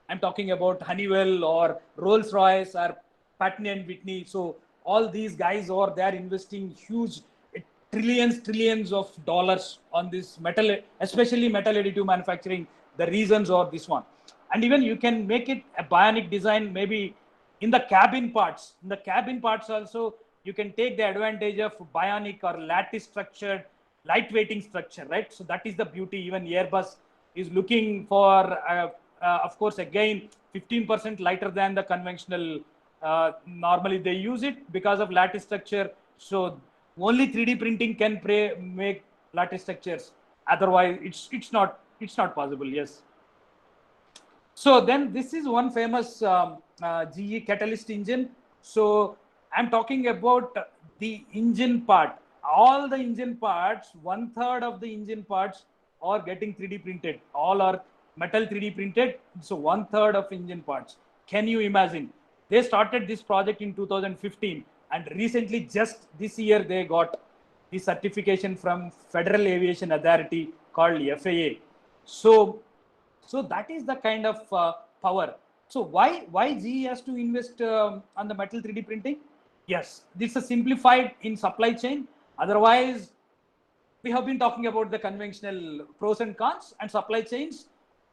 I'm talking about Honeywell or Rolls Royce or Patton and Whitney. So all these guys they are investing huge trillions of dollars on this metal, especially metal additive manufacturing. The reasons are this one, and even you can make it a bionic design, maybe in the cabin parts. In the cabin parts also, you can take the advantage of bionic or lattice structured lightweighting structure, right? So that is the beauty. Even Airbus is looking for, of course, again 15% lighter than the conventional. Normally they use it because of lattice structure. So only 3D printing can make lattice structures. Otherwise, it's not possible. Yes. So then this is one famous GE catalyst engine. So I'm talking about the engine part. All the engine parts, 1/3 of the engine parts are getting 3D printed. All are metal 3D printed. So 1/3 of engine parts. Can you imagine? They started this project in 2015, and recently, just this year, they got the certification from Federal Aviation Authority called FAA. So that is the kind of power. So why GE has to invest on the metal 3D printing? Yes, this is simplified in supply chain. Otherwise, we have been talking about the conventional pros and cons and supply chains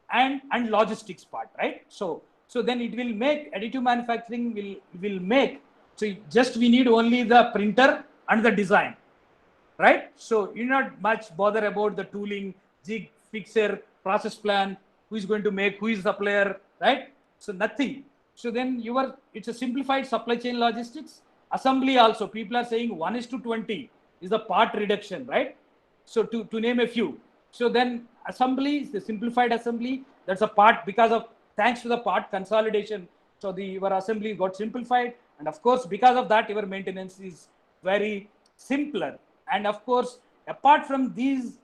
and logistics part, right? So then it will make additive manufacturing will make, so just we need only the printer and the design, right? So you not much bother about the tooling, jig, fixer, process plan, who is going to make, who is supplier, right? So nothing. So then it's a simplified supply chain logistics. Assembly also, people are saying 1:20 is the part reduction, right? So to name a few. So then assembly, the simplified assembly, that's a part because of, thanks to the part consolidation. So your assembly got simplified. And of course, because of that, your maintenance is very simpler. And of course, apart from these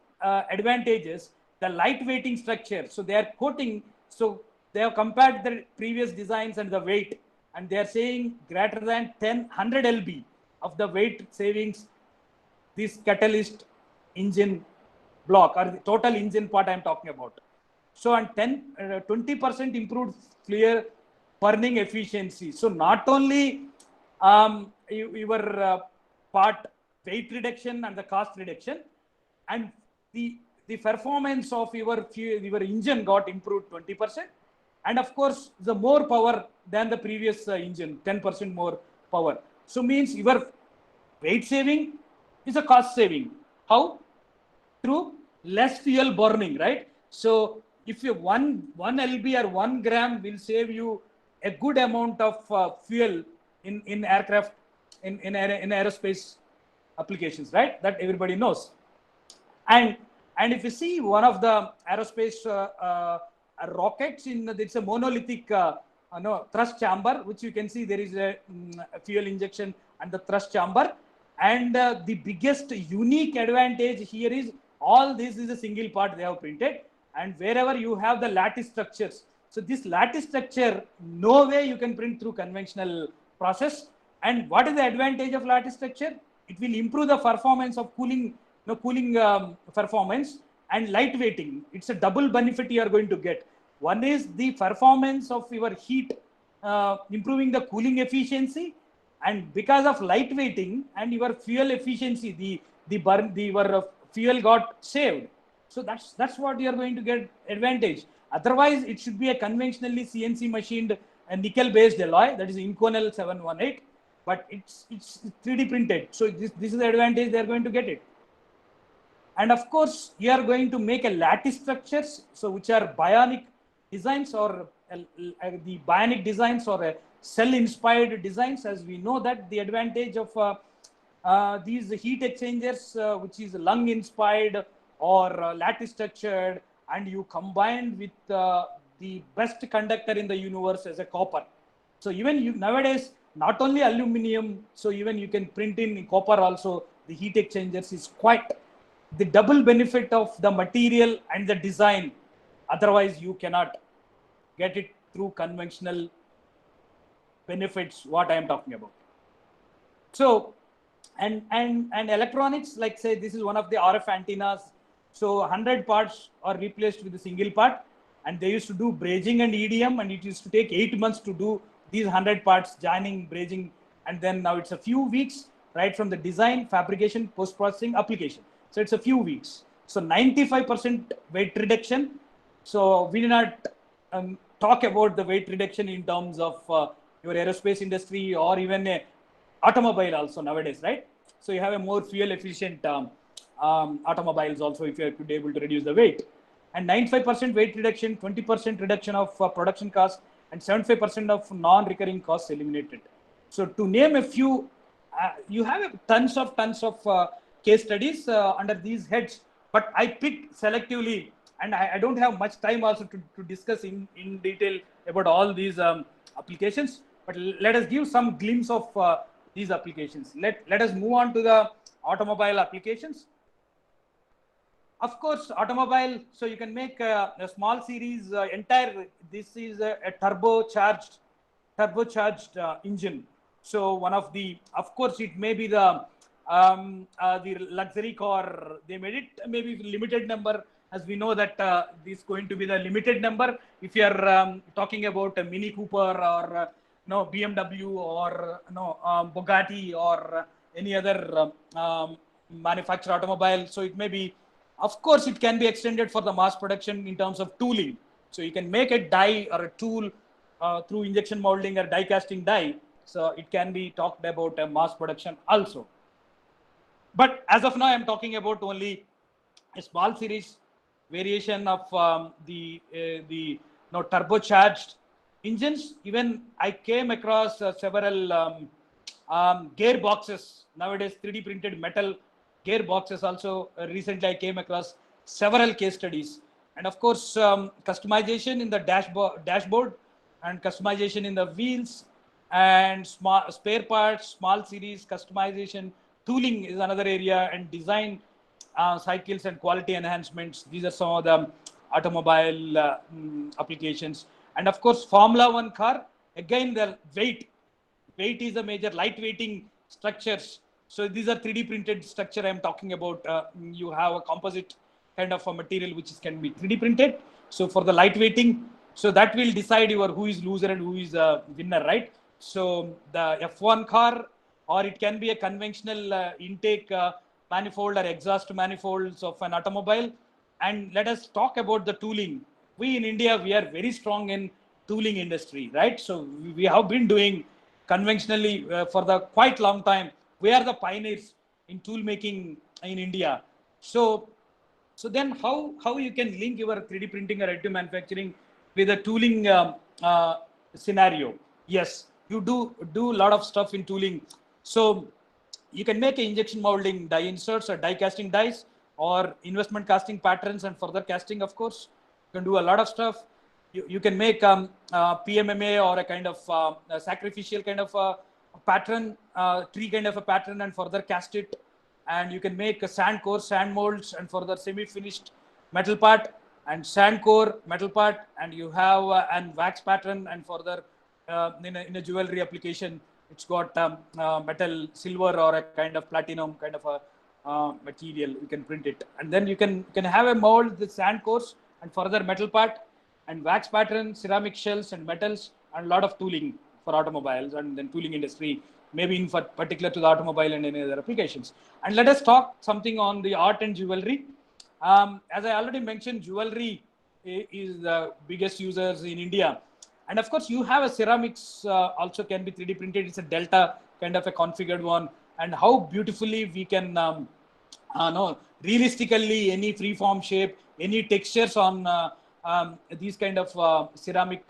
advantages, the lightweighting structure. So they are quoting, so they have compared the previous designs and the weight, and they are saying greater than 100 lb of the weight savings this catalyst engine block, or the total engine part I'm talking about. So and 20% improved clear burning efficiency. So not only your part weight reduction and the cost reduction, and the performance of your engine got improved 20%, and of course the more power than the previous engine, 10% more power. So means your weight saving is a cost saving. How? Through less fuel burning, right? So if you one lb or 1 gram will save you a good amount of fuel in aircraft, in aerospace applications, right? That everybody knows. And if you see one of the aerospace rockets, it's a monolithic thrust chamber, which you can see there is a fuel injection and the thrust chamber. And the biggest unique advantage here is all this is a single part they have printed. And wherever you have the lattice structures, so this lattice structure, no way you can print through conventional process. And what is the advantage of lattice structure? It will improve the performance of cooling performance and lightweighting. It's a double benefit you are going to get. One is the performance of your heat, improving the cooling efficiency, and because of lightweighting and your fuel efficiency, your fuel got saved. So that's what you are going to get advantage. Otherwise, it should be a conventionally CNC machined nickel based alloy, that is Inconel 718, but it's 3D printed. So this is the advantage they are going to get it. And of course, you are going to make a lattice structures, so which are bionic designs, or the bionic designs, or cell inspired designs. As we know that the advantage of these heat exchangers, which is lung inspired or lattice structured, and you combined with the best conductor in the universe as a copper. So even nowadays, not only aluminum, so even you can print in copper also. The heat exchangers is quite the double benefit of the material and the design. Otherwise, you cannot get it through conventional benefits, what I am talking about. So, and electronics, like say, this is one of the RF antennas. So 100 parts are replaced with a single part, and they used to do brazing and EDM, and it used to take 8 months to do these 100 parts, joining, brazing, and then now it's a few weeks, right from the design, fabrication, post-processing, application. So it's a few weeks. So 95% weight reduction. So we did not talk about the weight reduction in terms of your aerospace industry, or even a automobile also nowadays, right? So you have a more fuel efficient automobiles also, if you could be able to reduce the weight. And 95% weight reduction, 20% reduction of production cost, and 75% of non-recurring costs eliminated. So to name a few, you have tons of case studies under these heads, but I picked selectively And I don't have much time also to discuss in detail about all these applications, but let us give some glimpse of these applications. Let us move on to the automobile applications. Of course, automobile, so you can make a small series entire, this is a turbocharged engine. So one of the, of course, it may be the luxury car, they made it maybe limited number, as we know that this is going to be the limited number. If you are talking about a Mini Cooper or no BMW or no Bugatti or any other manufactured automobile, so it may be, of course, it can be extended for the mass production in terms of tooling. So you can make a die or a tool through injection molding or die casting die. So it can be talked about a mass production also. But as of now, I'm talking about only a small series variation of the turbocharged engines. Even I came across several gearboxes nowadays, 3D printed metal gearboxes also. Recently I came across several case studies, and of course customization in the dashboard and customization in the wheels and small spare parts, small series customization, tooling is another area, and design cycles and quality enhancements. These are some of the automobile applications. And of course Formula One car, again the weight is a major lightweighting structures. So these are 3D printed structure I'm talking about. You have a composite kind of a material which can be 3D printed. So for the lightweighting, so that will decide your who is loser and who is a winner, right? So the F1 car, or it can be a conventional intake manifold or exhaust manifolds of an automobile. And let us talk about the tooling. We in India, we are very strong in tooling industry, right? So we have been doing conventionally for the quite long time. We are the pioneers in tool making in India. So then how you can link your 3D printing or additive manufacturing with a tooling scenario? Yes, you do a lot of stuff in tooling. So you can make injection molding die inserts or die casting dies, or investment casting patterns and further casting. Of course, you can do a lot of stuff. You can make PMMA or a kind of a sacrificial kind of a pattern, tree kind of a pattern, and further cast it. And you can make a sand core, sand molds, and further semi-finished metal part and sand core metal part, and you have an wax pattern, and further in a jewelry application, it's got metal silver or a kind of platinum kind of a material. You can print it, and then you can have a mold with sand cores and further metal part and wax pattern, ceramic shells and metals, and a lot of tooling for automobiles and then tooling industry, maybe in particular to the automobile and any other applications. And let us talk something on the art and jewelry. As I already mentioned, jewelry is the biggest users in India. And of course, you have a ceramics also can be 3D printed. It's a delta kind of a configured one. And how beautifully we can no, realistically any freeform shape, any textures on these kind of ceramic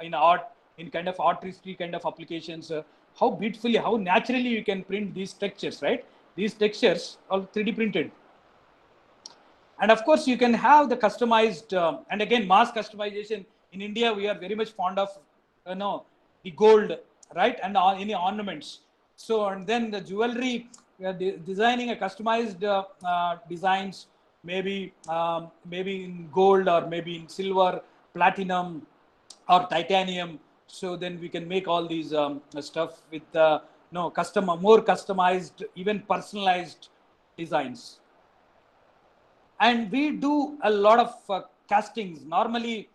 in art, in kind of artistry kind of applications. How beautifully, how naturally you can print these textures, right? These textures are 3D printed. And of course, you can have the customized and again mass customization. In India, we are very much fond of the gold, right, and any ornaments. So and then the jewelry, designing a customized designs, maybe in gold or maybe in silver, platinum, or titanium. So then we can make all these stuff with more customized, even personalized designs. And we do a lot of castings. Normally,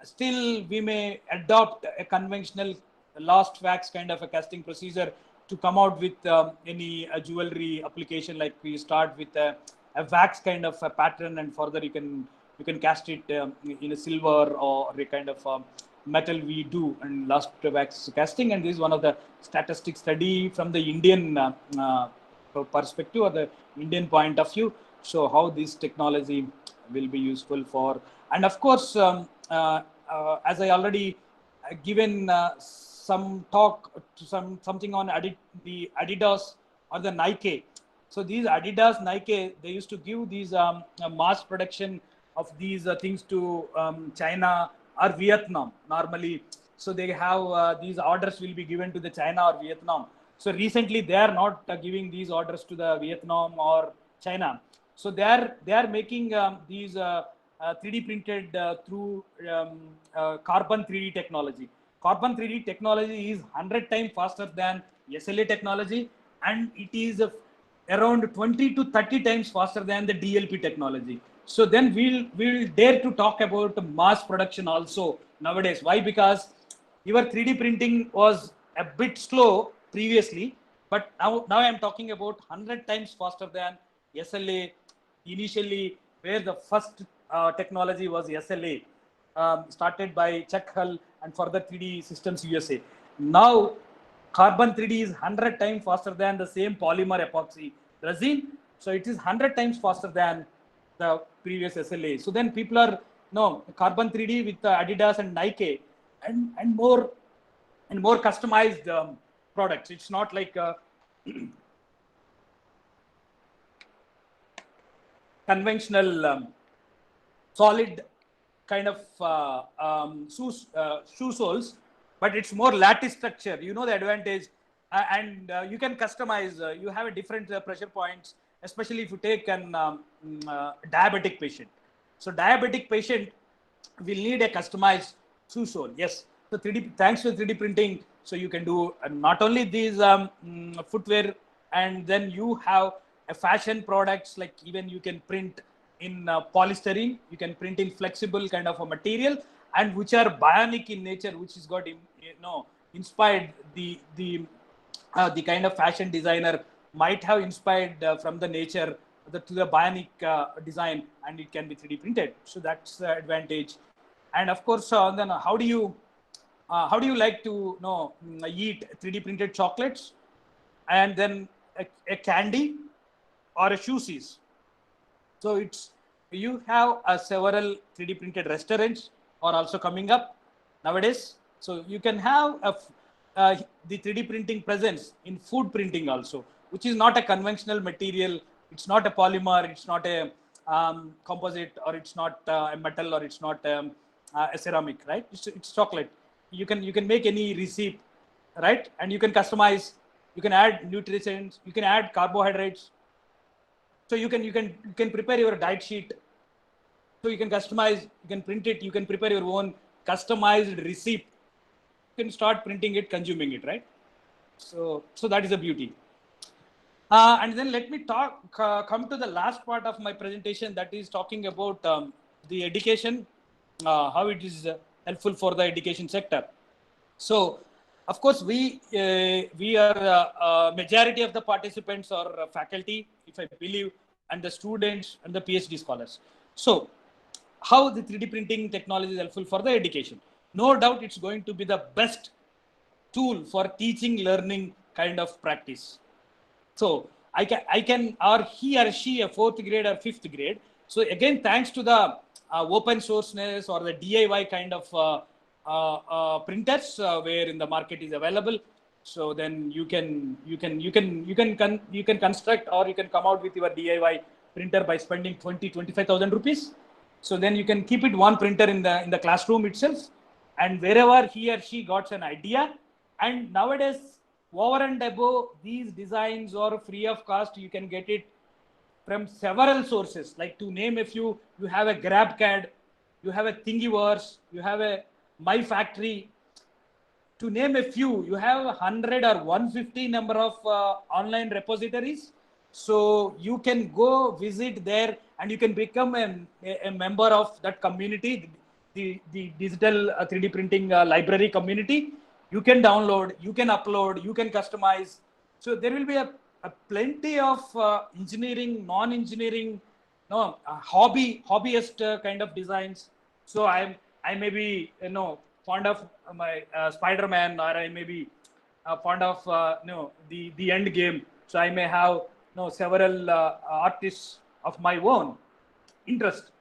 still we may adopt a conventional last wax kind of a casting procedure to come out with any jewelry application. Like we start with a wax kind of a pattern, and further you can cast it in a silver or a kind of metal we do, and last wax casting. And this is one of the statistic study from the Indian perspective or the Indian point of view. So how this technology will be useful for, and of course, as I already given some talk to something on the Adidas or the Nike. So these Adidas, Nike, they used to give these mass production of these things to China or Vietnam normally. So they have these orders will be given to the China or Vietnam. So recently they are not giving these orders to the Vietnam or China. So they are making these 3D printed through carbon 3D technology. Carbon 3D technology is 100 times faster than SLA technology, and it is around 20 to 30 times faster than the DLP technology. So then we'll dare to talk about mass production also nowadays. Why? Because your 3D printing was a bit slow previously, but now I'm talking about 100 times faster than SLA initially, where the first technology was SLA, started by Chuck Hull and further 3D Systems USA. Now, carbon 3D is 100 times faster than the same polymer epoxy resin. So it is 100 times faster than the previous SLA. So then people are no carbon 3D with Adidas and Nike and more customized products. It's not like conventional solid kind of shoe soles, but it's more lattice structure. You know the advantage, and you can customize. You have a different pressure points, especially if you take an diabetic patient. So diabetic patient will need a customized shoe sole. Yes, so 3D thanks to 3D printing, so you can do not only these footwear, and then you have a fashion products, like even you can print in polystyrene, you can print in flexible kind of a material, and which are bionic in nature, which has got inspired the kind of fashion designer might have inspired from the nature to the bionic design, and it can be 3D printed. So that's the advantage. And of course, then how do you like to eat 3D printed chocolates, and then a candy or a shoesies? So it's you have several 3D printed restaurants are also coming up nowadays. So you can have the 3D printing presence in food printing also, which is not a conventional material. It's not a polymer. It's not a composite, or it's not a metal, or it's not a ceramic, right? It's chocolate. You can make any recipe, right? And you can customize. You can add nutrients. You can add carbohydrates. So you can prepare your diet sheet. So you can customize, you can print it, you can prepare your own customized recipe. You can start printing it, consuming it, right? So that is the beauty. And then let me come to the last part of my presentation, that is talking about the education, how it is helpful for the education sector. So, of course, we are majority of the participants are faculty, if I believe, and the students and the PhD scholars. So, how the 3D printing technology is helpful for the education? No doubt, it's going to be the best tool for teaching, learning kind of practice. So I can, or he or she, a 4th grade or 5th grade. So again, thanks to the open sourceness or the DIY kind of printers where in the market is available. So then you can construct, or you can come out with your DIY printer by spending 25,000 rupees. So then you can keep it one printer in the classroom itself, and wherever he or she got an idea. And nowadays, over and above, these designs are free of cost. You can get it from several sources. Like, to name a few, you have a GrabCAD, you have a Thingiverse, you have a My Factory. To name a few, you have 100 or 150 number of online repositories. So you can go visit there, and you can become a member of that community, the digital 3D printing library community. You can download, you can upload, you can customize. So there will be a plenty of engineering, non-engineering, hobbyist kind of designs. So I may be fond of my Spider-Man, or I may be fond of the end game. So I may have several artists of my own interest.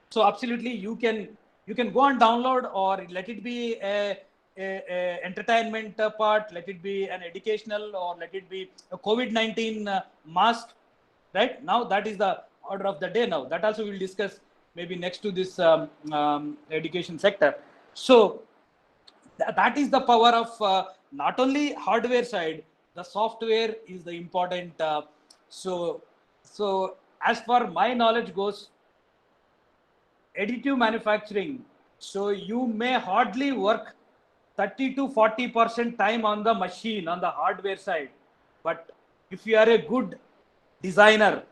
So absolutely, you can go and download, or let it be a a entertainment part, let it be an educational, or let it be a COVID-19 mask, right? Now that is the order of the day now. That also we'll discuss maybe next to this education sector. So that is the power of not only hardware side, the software is the important. So as far my knowledge goes, additive manufacturing, so you may hardly work 30 to 40% time on the machine, on the hardware side, but if you are a good designer,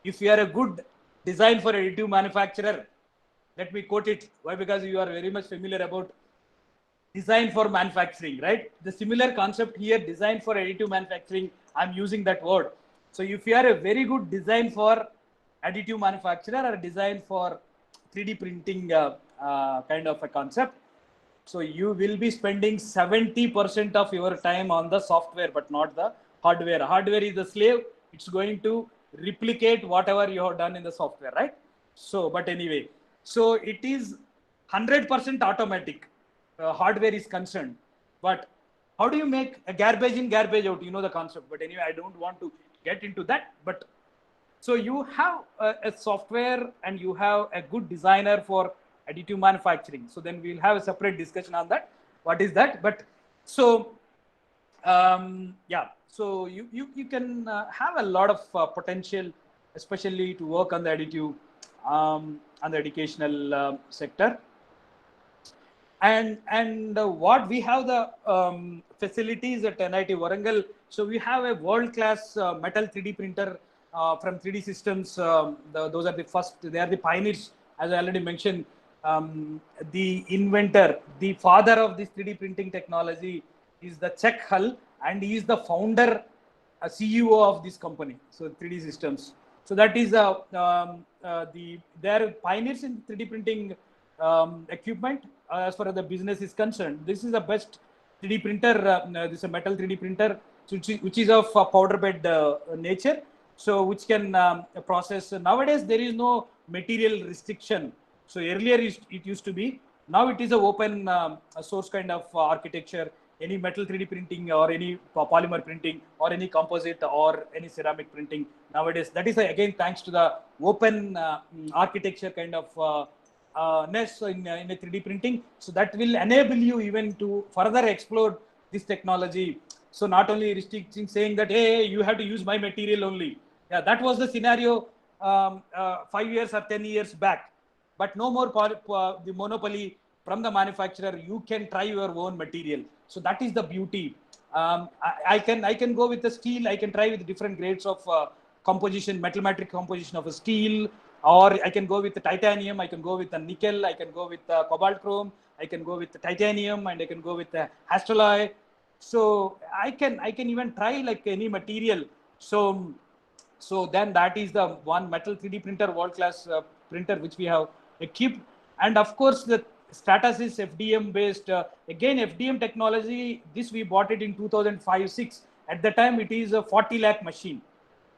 if you are a good design for additive manufacturer, let me quote it. Why? Because you are very much familiar about design for manufacturing, right? The similar concept here, design for additive manufacturing, I'm using that word. So if you are a very good design for additive manufacturer or design for 3D printing kind of a concept, so you will be spending 70% of your time on the software, but not the hardware. Hardware is the slave. It's going to replicate whatever you have done in the software, right? So, but anyway, so it is 100% automatic. Hardware is concerned, but how do you make a garbage in, garbage out? You know the concept, but anyway, I don't want to get into that. But so you have a software and you have a good designer for additive manufacturing. So then we'll have a separate discussion on that. What is that? But so yeah, so you can have a lot of potential, especially to work on the additive on the educational sector. And what we have the facilities at NIT Warangal. So we have a world-class metal 3D printer from 3D Systems. Those are the first, they are the pioneers, as I already mentioned. The inventor, the father of this 3D printing technology is the Czech Hull, and he is the founder, CEO of this company, so 3D Systems. So that is they are pioneers in 3D printing equipment. As far as the business is concerned, this is the best 3D printer. This is a metal 3D printer, which is of powder bed nature, so which can process. Nowadays there is no material restriction. So earlier it used to be. Now it is a open source kind of architecture. Any metal 3D printing or any polymer printing or any composite or any ceramic printing nowadays, that is again thanks to the open architecture kind of ness in a 3D printing. So that will enable you even to further explore this technology. So not only restricting, saying that, hey, you have to use my material only. Yeah, that was the scenario 5 years or 10 years back. But no more the monopoly from the manufacturer. You can try your own material. So that is the beauty. I can go with the steel. I can try with different grades of composition, metal matrix composition of a steel, or I can go with the titanium. I can go with the nickel. I can go with the cobalt chrome. I can go with the titanium, and I can go with the hastelloy. So I can even try like any material. So then that is the one metal 3D printer, world class printer which we have equipped. And of course the Stratasys FDM based, again FDM technology, this we bought it in 2005-06. At the time it is a 40 lakh machine,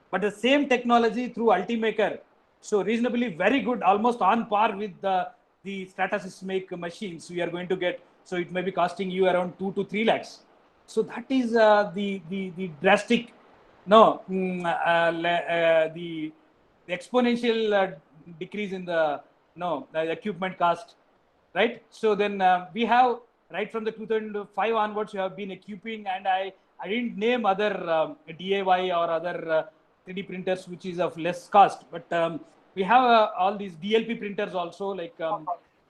but the same technology through Ultimaker, so reasonably very good, almost on par with the Stratasys make machines we are going to get. So it may be costing you around 2 to 3 lakhs. So that is the drastic, the exponential decrease in the equipment cost, right? So then we have right from the 2005 onwards, we have been equipping, and I didn't name other DIY or other 3D printers which is of less cost, but we have all these DLP printers also, like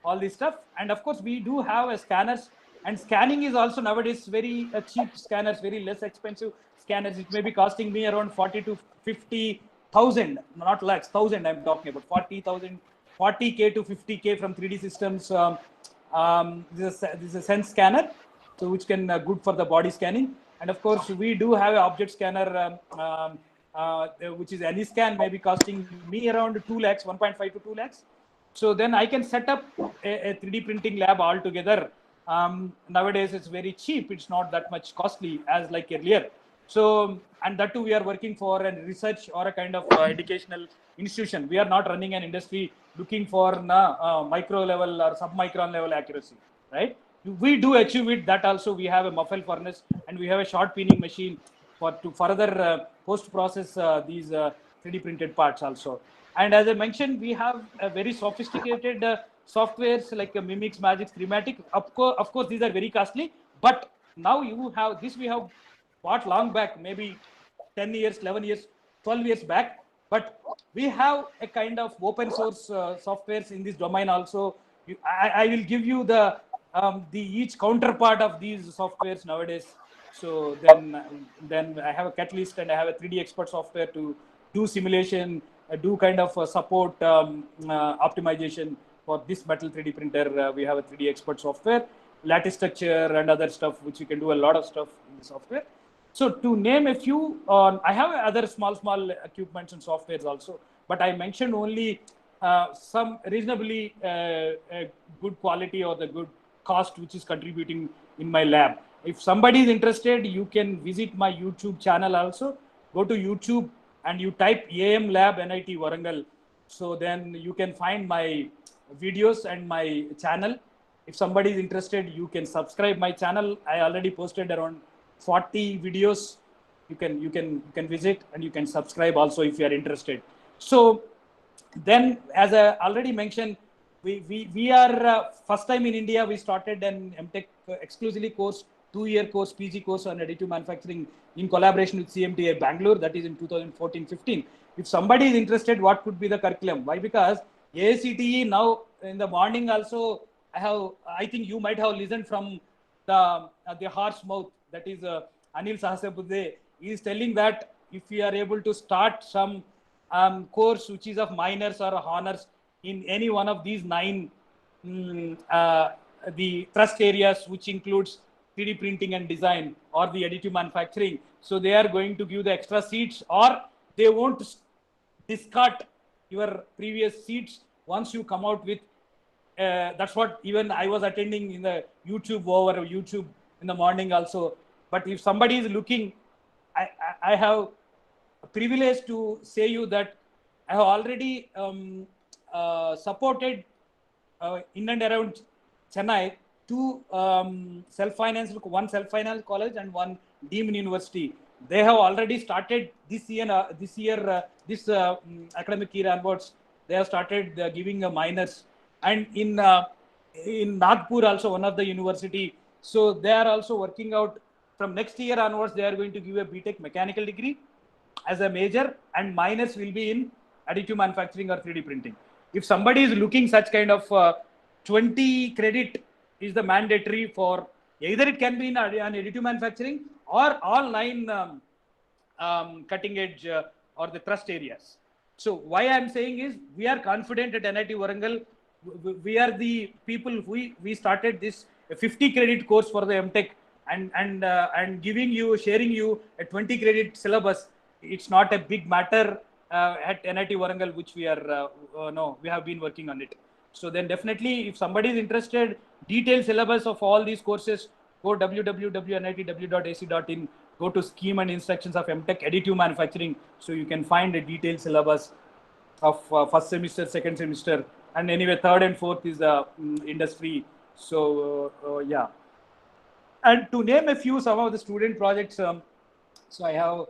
all this stuff. And of course we do have scanners, and scanning is also nowadays very cheap scanners, very less expensive scanners. It may be costing me around 40 to 50,000, not lakhs, thousand I'm talking about, 40,000, 40K to 50K from 3D Systems. This is a sense scanner, so which can good for the body scanning. And of course we do have an object scanner which is AnyScan, maybe costing me around 2 lakhs, 1.5 to 2 lakhs. So then I can set up a 3D printing lab altogether. Nowadays it's very cheap. It's not that much costly as like earlier. So, and that too we are working for a research or a kind of educational institution. We are not running an industry looking for micro level or sub-micron level accuracy, right? we do achieve it. That also we have a muffle furnace and we have a short peening machine for to further post process these 3D printed parts also. And as I mentioned, we have a very sophisticated softwares like Mimix, Magic, Schematic. Of course, these are very costly. But now you have this. We have bought long back, maybe 10 years, 11 years, 12 years back. But we have a kind of open source softwares in this domain also. I will give you the each counterpart of these softwares nowadays. So then I have a Catalyst and I have a 3D Expert software to do simulation, do kind of support optimization for this metal 3D printer. We have a 3D Expert software, lattice structure and other stuff, which you can do a lot of stuff in the software. So to name a few, I have other small equipments and softwares also, but I mentioned only some reasonably good quality or the good cost which is contributing in my lab. If somebody is interested, you can visit my YouTube channel also. Go to YouTube and you type AM Lab NIT Warangal. So then you can find my videos and my channel. If somebody is interested, you can subscribe my channel. I already posted around 40 videos. You can visit and you can subscribe also if you are interested. So then, as I already mentioned, we are first time in India. We started an MTech exclusively course, 2-year course, PG course on additive manufacturing in collaboration with CMTA Bangalore. That is in 2014-15. If somebody is interested, what could be the curriculum? Why? Because AICTE now in the morning also, I think you might have listened from the horse mouth. That is Anil Sahasrabudhe. He is telling that if we are able to start some course which is of minors or honors in any one of these 9 the trust areas, which includes 3D printing and design or the additive manufacturing. So they are going to give the extra seats, or they won't discard your previous seats once you come out with. That's what even I was attending in the YouTube in the morning also. But if somebody is looking, I have a privilege to say you that I have already supported in and around Chennai 2 self-financed, one self-financed college and one deemed university. They have already started this academic year onwards. They have started giving minors, and in Nagpur also one of the university. So they are also working out from next year onwards. They are going to give a BTech mechanical degree as a major, and minors will be in additive manufacturing or 3D printing. If somebody is looking such kind of 20 credit is the mandatory for either it can be in additive manufacturing or all 9 cutting edge or the thrust areas. So why I am saying is we are confident at NIT Warangal. We are the people we started this 50 credit course for the MTech and sharing you a 20 credit syllabus. It's not a big matter at NIT Warangal, which we have been working on it. So then definitely, if somebody is interested, detailed syllabus of all these courses, go www.nitw.ac.in, go to scheme and instructions of MTech additive manufacturing. So you can find a detailed syllabus of first semester, second semester, and anyway, third and fourth is industry. So yeah. And to name a few, some of the student projects. So I have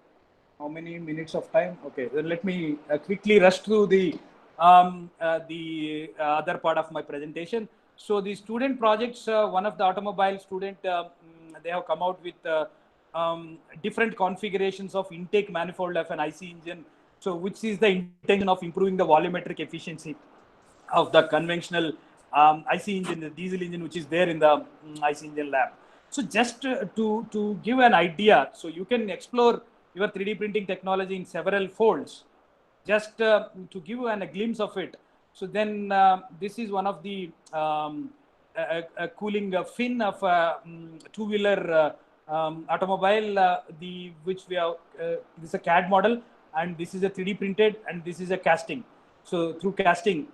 how many minutes of time? Okay, then let me quickly rush through the other part of my presentation. So the student projects, one of the automobile student, they have come out with different configurations of intake manifold of an IC engine. So which is the intention of improving the volumetric efficiency of the conventional IC engine, the diesel engine, which is there in the IC engine lab. So just to give an idea, so you can explore your 3D printing technology in several folds. Just to give you a glimpse of it. So then this is one of the cooling fin of a 2-wheeler automobile, which we have. This is a CAD model, and this is a 3D printed, and this is a casting. So through casting,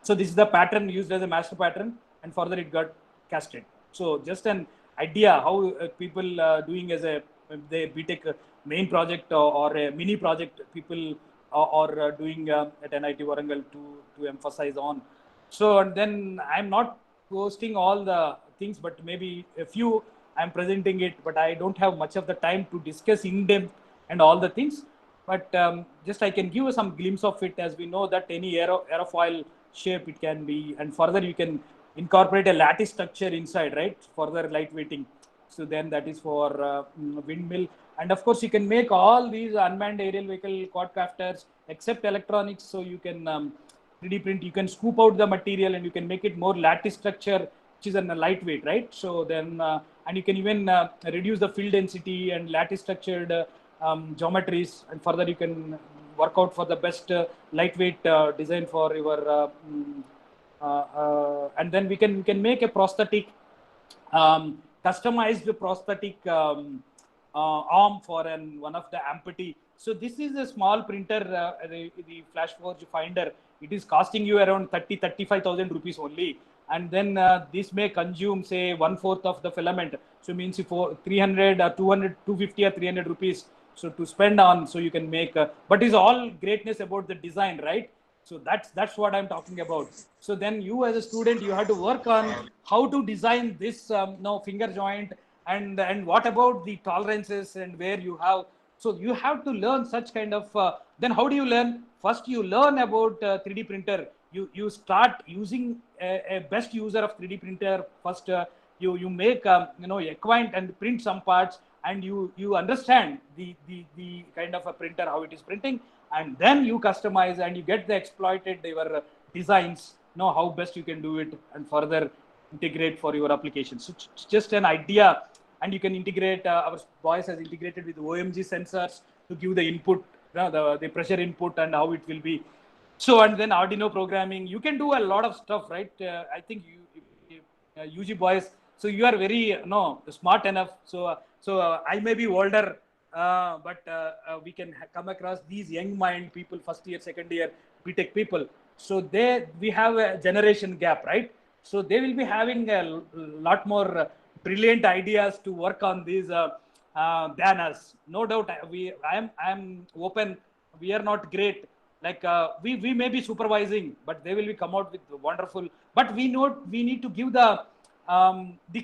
so this is the pattern used as a master pattern, and further it got casted. So just an idea how people doing as a BTech main project or a mini project people are doing at NIT Warangal to emphasize on. So and then I'm not posting all the things, but maybe a few I'm presenting it, but I don't have much of the time to discuss in depth and all the things. But just I can give you some glimpse of it, as we know that any aerofoil shape it can be, and further you can incorporate a lattice structure inside, right? Further lightweighting. So then that is for windmill, and of course you can make all these unmanned aerial vehicle quadcrafters except electronics. So you can 3D print, you can scoop out the material and you can make it more lattice structure, which is a lightweight, right? So then and you can even reduce the fill density and lattice structured geometries, and further you can work out for the best lightweight design for your and then we can make a prosthetic customized prosthetic arm for one of the amputee. So this is a small printer, the FlashForge Finder. It is costing you around 35,000 rupees only. And then this may consume say 1/4 of the filament. So means if for 300 or 200, 250 or 300 rupees. So to spend on, so you can make, but it's all greatness about the design, right? So that's what I'm talking about. So then you as a student, you have to work on how to design this finger joint, and what about the tolerances and where you have. So you have to learn such kind of. Then how do you learn? First, you learn about 3D printer. You start using a best user of 3D printer first. You make acquaint and print some parts, and you understand the kind of a printer, how it is printing, and then you customize and you get the exploited your designs, know how best you can do it and further integrate for your application. So it's just an idea, and you can integrate our boys has integrated with OMG sensors to give the input, the pressure input and how it will be. So and then Arduino programming, you can do a lot of stuff, right? I think UG boys, so you are very smart enough. So I may be older, but we can come across these young mind people, first year, second year, BTech people. So we have a generation gap, right? So they will be having a lot more brilliant ideas to work on these than us. No doubt, I am open. We are not great. Like we may be supervising, but they will be come out with wonderful. But we need to give the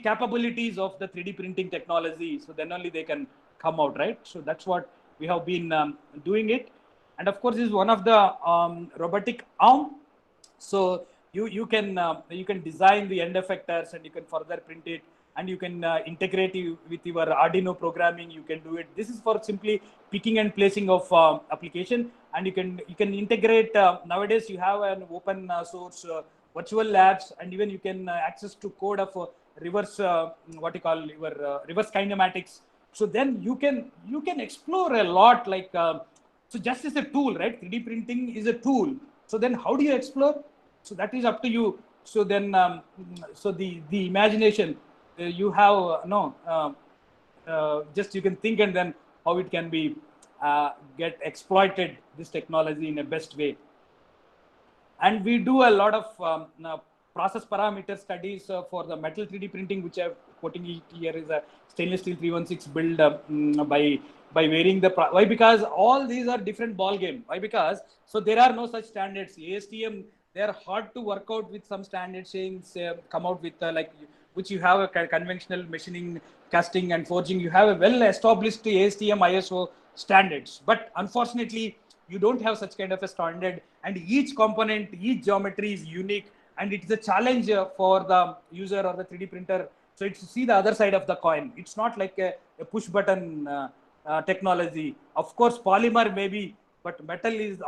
capabilities of the 3D printing technology. So then only they can come out, right? So that's what we have been doing it. And of course, this is one of the robotic arm. So you can design the end effectors and you can further print it, and you can integrate it with your Arduino programming. You can do it. This is for simply picking and placing of application, and you can integrate. Nowadays, you have an open source virtual labs, and even you can access to code of reverse what you call your reverse kinematics. So then you can explore a lot, like so just as a tool, right? 3D printing is a tool. So then how do you explore? So that is up to you. So then so the imagination you have just you can think, and then how it can be get exploited, this technology, in a best way. And we do a lot of process parameter studies for the metal 3D printing, which I'm quoting here is a stainless steel 316 build by varying the why, because all these are different ball game. Why? Because so there are no such standards. ASTM, they are hard to work out with some standards saying come out with like which you have a conventional machining, casting and forging. You have a well established ASTM ISO standards, but unfortunately you don't have such kind of a standard, and each component, each geometry is unique, and it is a challenge for the user or the 3D printer. So it's to see the other side of the coin. It's not like a push button technology. Of course, polymer maybe, but metal is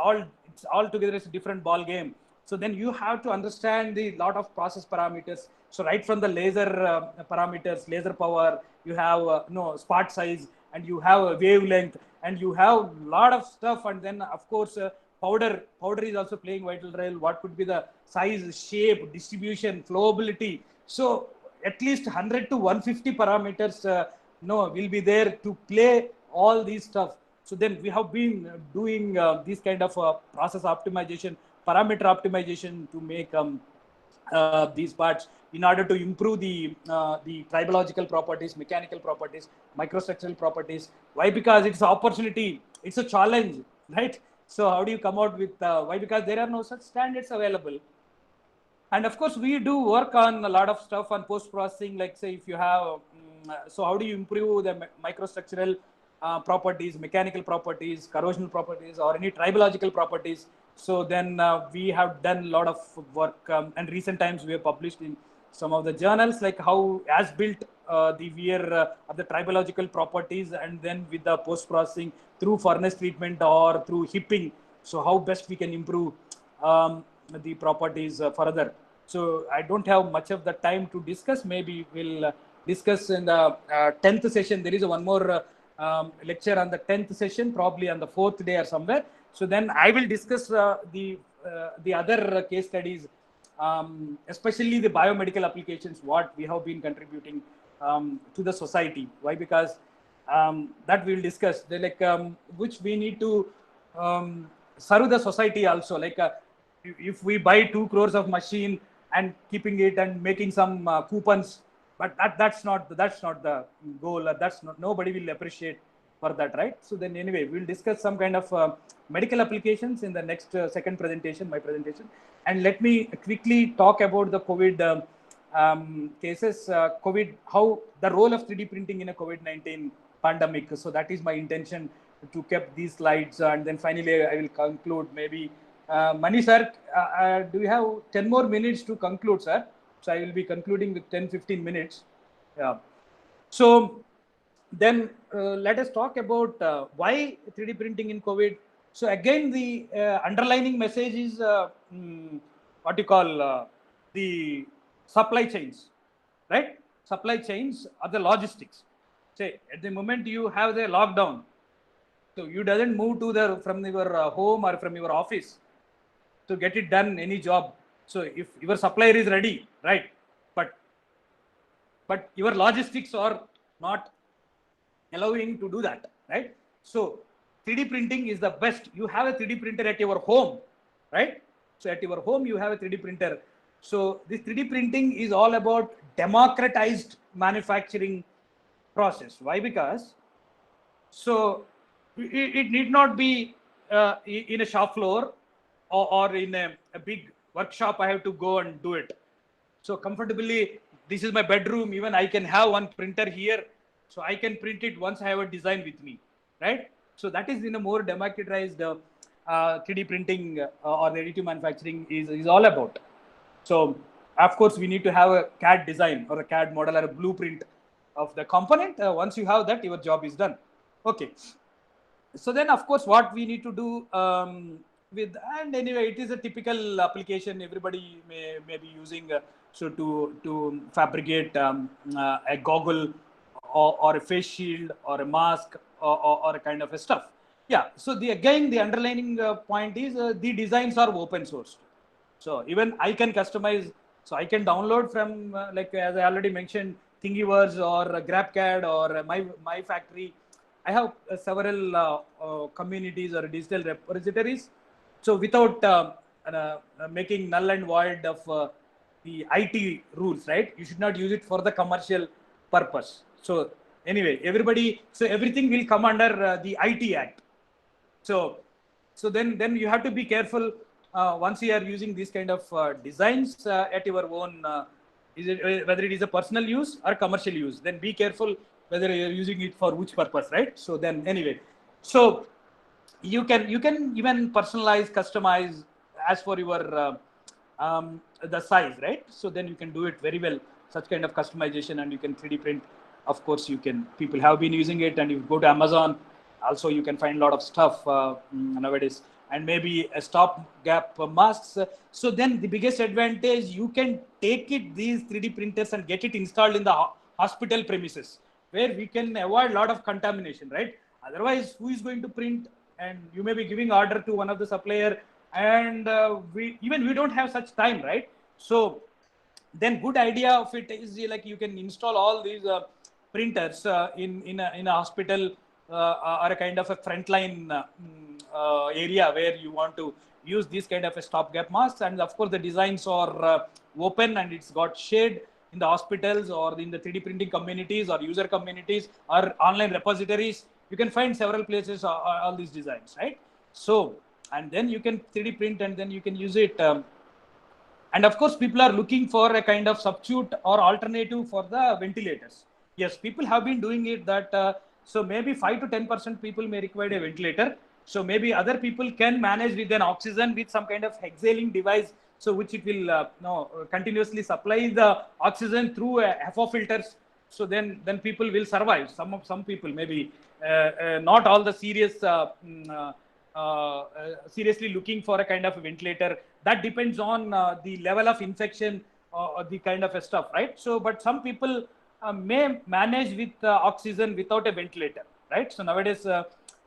it's all together is a different ball game. So then you have to understand the lot of process parameters. So right from the laser parameters, laser power, you have spot size, and you have a wavelength, and you have a lot of stuff. And then of course powder is also playing vital role. What could be the size, shape, distribution, flowability? So at least 100 to 150 parameters will be there to play all these stuff. So then we have been doing these kind of process optimization, parameter optimization to make these parts in order to improve the tribological properties, mechanical properties, microstructural properties. Why? Because it's an opportunity, it's a challenge, right? So how do you come out with why? Because there are no such standards available. And of course, we do work on a lot of stuff on post processing. Like say, if you have, so how do you improve the microstructural properties, mechanical properties, corrosional properties, or any tribological properties? So then we have done a lot of work, and recent times we have published in some of the journals, like how as built the wear of the tribological properties, and then with the post processing through furnace treatment or through hipping. So how best we can improve the properties further. So I don't have much of the time to discuss. Maybe we'll discuss in the 10th session. There is one more lecture on the 10th session, probably on the 4th day or somewhere. So then I will discuss the other case studies, especially the biomedical applications, what we have been contributing to the society. Why? Because that we'll discuss. They like which we need to serve the society also. Like if we buy 2 crores of machine and keeping it and making some coupons, but that's not the goal. That's not, nobody will appreciate for that, right? So then anyway, we'll discuss some kind of medical applications in the next second presentation, my presentation. And let me quickly talk about the COVID cases, COVID, how the role of 3D printing in a COVID-19 pandemic. So that is my intention to keep these slides, and then finally I will conclude. Maybe Mani sir, do you have 10 more minutes to conclude, sir? So I will be concluding with 10-15 minutes. Yeah. So then let us talk about why 3D printing in COVID. So again, the underlining message is what you call the supply chains, right? Supply chains are the logistics. Say at the moment you have the lockdown, so you doesn't move to the from your home or from your office to get it done any job. So if your supplier is ready, right, but your logistics are not allowing to do that, right? So 3D printing is the best. You have a 3D printer at your home, right? So at your home you have a 3D printer. So this 3D printing is all about democratized manufacturing process. Why? Because so it need not be in a shop floor or in a big workshop. I have to go and do it. So comfortably, this is my bedroom. Even I can have one printer here, so I can print it once I have a design with me, right? So that is in a more democratized 3D printing or additive manufacturing is all about. So of course we need to have a CAD design or a CAD model or a blueprint of the component. Once you have that, your job is done. Okay. So then of course what we need to do with, and anyway it is a typical application everybody may be using, so to fabricate a goggle or a face shield or a mask or a kind of a stuff. Yeah, so the again the underlining point is the designs are open source, so even I can customize. So I can download from like as I already mentioned, Thingiverse or GrabCAD or my factory. I have several communities or digital repositories. So without making null and void of the IT rules, right? You should not use it for the commercial purpose. So anyway, so everything will come under the IT Act. So then you have to be careful once you are using these kind of designs at your own, whether it is a personal use or commercial use. Then be careful whether you're using it for which purpose, right? So then anyway, so you can even personalize, customize as for your the size, right? So then you can do it very well, such kind of customization, and you can 3D print. Of course, you can. People have been using it, and you go to Amazon. Also, you can find a lot of stuff nowadays, and maybe a stopgap masks. So then the biggest advantage, you can take it these 3D printers and get it installed in the hospital premises, where we can avoid a lot of contamination, right? Otherwise, who is going to print? And you may be giving order to one of the supplier, and we don't have such time, right? So then good idea of it is like you can install all these printers in a hospital or a kind of a frontline area where you want to use this kind of a stopgap masks. And of course the designs are open, and it's got shade in the hospitals or in the 3D printing communities or user communities or online repositories. You can find several places all these designs, right? So, and then you can 3D print, and then you can use it And of course, people are looking for a kind of substitute or alternative for the ventilators. Yes, people have been doing it that, so maybe 5 to 10% people may require a ventilator. So maybe other people can manage with an oxygen with some kind of exhaling device, so which it will no, continuously supply the oxygen through HEPA filters. So then people will survive. Some people maybe not all the serious seriously looking for a kind of a ventilator. That depends on the level of infection or the kind of a stuff, right? So, but some people may manage with oxygen without a ventilator, right? So nowadays,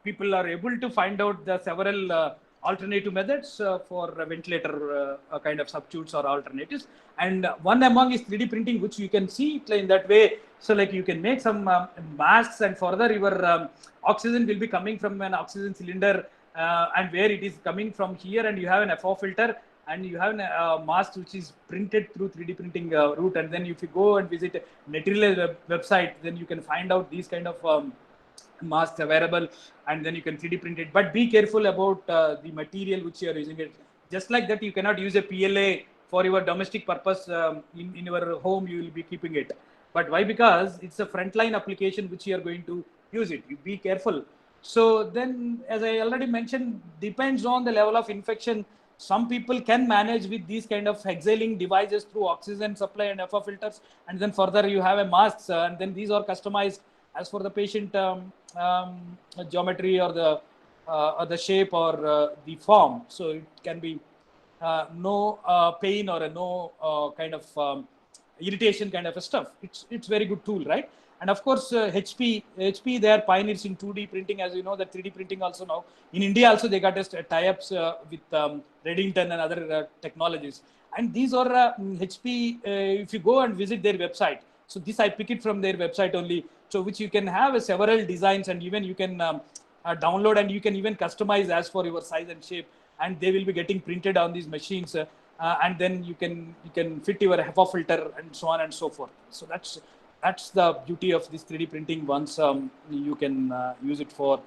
people are able to find out the several alternative methods for ventilator kind of substitutes or alternatives. And one among is 3D printing, which you can see it in that way. So like you can make some masks, and further your oxygen will be coming from an oxygen cylinder, and where it is coming from here, and you have an FO filter, and you have a mask which is printed through 3D printing route. And then if you go and visit Netrilay website, then you can find out these kind of masks available, and then you can 3D print it. But be careful about the material which you are using it. Just like that, you cannot use a PLA for your domestic purpose in your home. You will be keeping it. But why? Because it's a frontline application which you are going to use it. You be careful. So then, as I already mentioned, depends on the level of infection. Some people can manage with these kind of exhaling devices through oxygen supply and HEPA filters, and then further you have a masks, and then these are customized as for the patient geometry or the shape or the form. So it can be no pain or no kind of irritation kind of a stuff. It's very good tool, right? And of course, HP, they are pioneers in 2D printing, as you know, that 3D printing also now. In India also, they got tie-ups with Reddington and other technologies. And these are HP, if you go and visit their website. So this I pick it from their website only. So which you can have several designs, and even you can download, and you can even customize as for your size and shape. And they will be getting printed on these machines. And then you can fit your HEPA filter and so on and so forth. So that's the beauty of this 3D printing once you can use it for.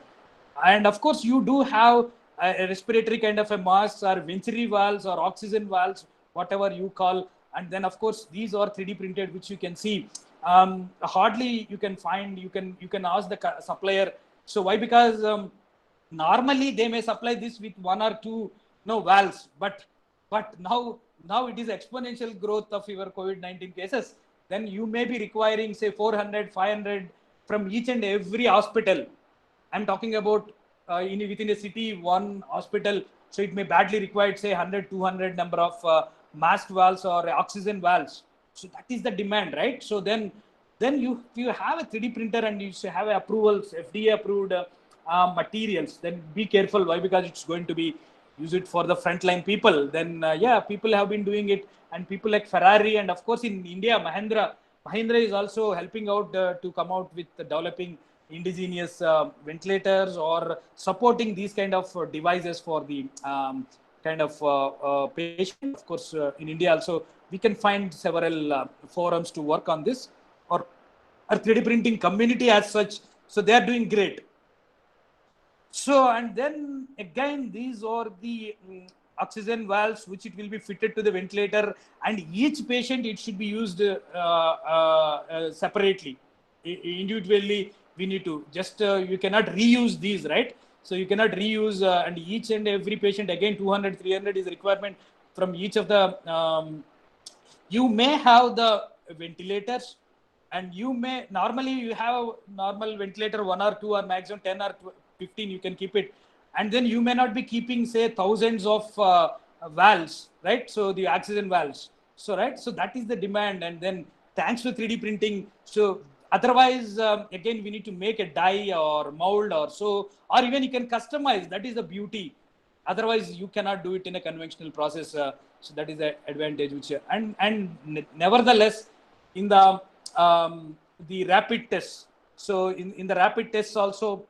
And of course, you do have a respiratory kind of a mask or venturi valves or oxygen valves, whatever you call. And then of course, these are 3D printed, which you can see. Hardly you can find, you can ask the supplier. So why? Because normally they may supply this with one or two valves, but now it is exponential growth of your COVID-19 cases. Then you may be requiring say 400, 500 from each and every hospital. I'm talking about within a city, one hospital. So it may badly require say 100, 200 number of mask valves or oxygen valves. So that is the demand, right? So then you have a 3D printer and you have approvals, FDA approved materials, then be careful. Why? Because it's going to be use it for the frontline people. Then people have been doing it, and people like Ferrari, and of course in India, Mahindra is also helping out to come out with developing indigenous ventilators or supporting these kind of devices for the kind of patient. Of course, in India also we can find several forums to work on this, or 3D printing community as such. So they are doing great. So, and then again, these are the oxygen valves which it will be fitted to the ventilator, and each patient it should be used separately. Individually, we need to just you cannot reuse these, right? So you cannot reuse, and each and every patient again 200, 300 is a requirement from each of the. You may have the ventilators, and you may normally you have normal ventilator 1 or 2 or maximum 10 or 15 you can keep it, and then you may not be keeping say thousands of valves, right? So the oxygen valves, so right, so that is the demand. And then thanks to 3D printing, so otherwise again we need to make a die or mold or so, or even you can customize. That is the beauty. Otherwise you cannot do it in a conventional process. So that is the advantage which and nevertheless in the rapid tests. So in the rapid tests also,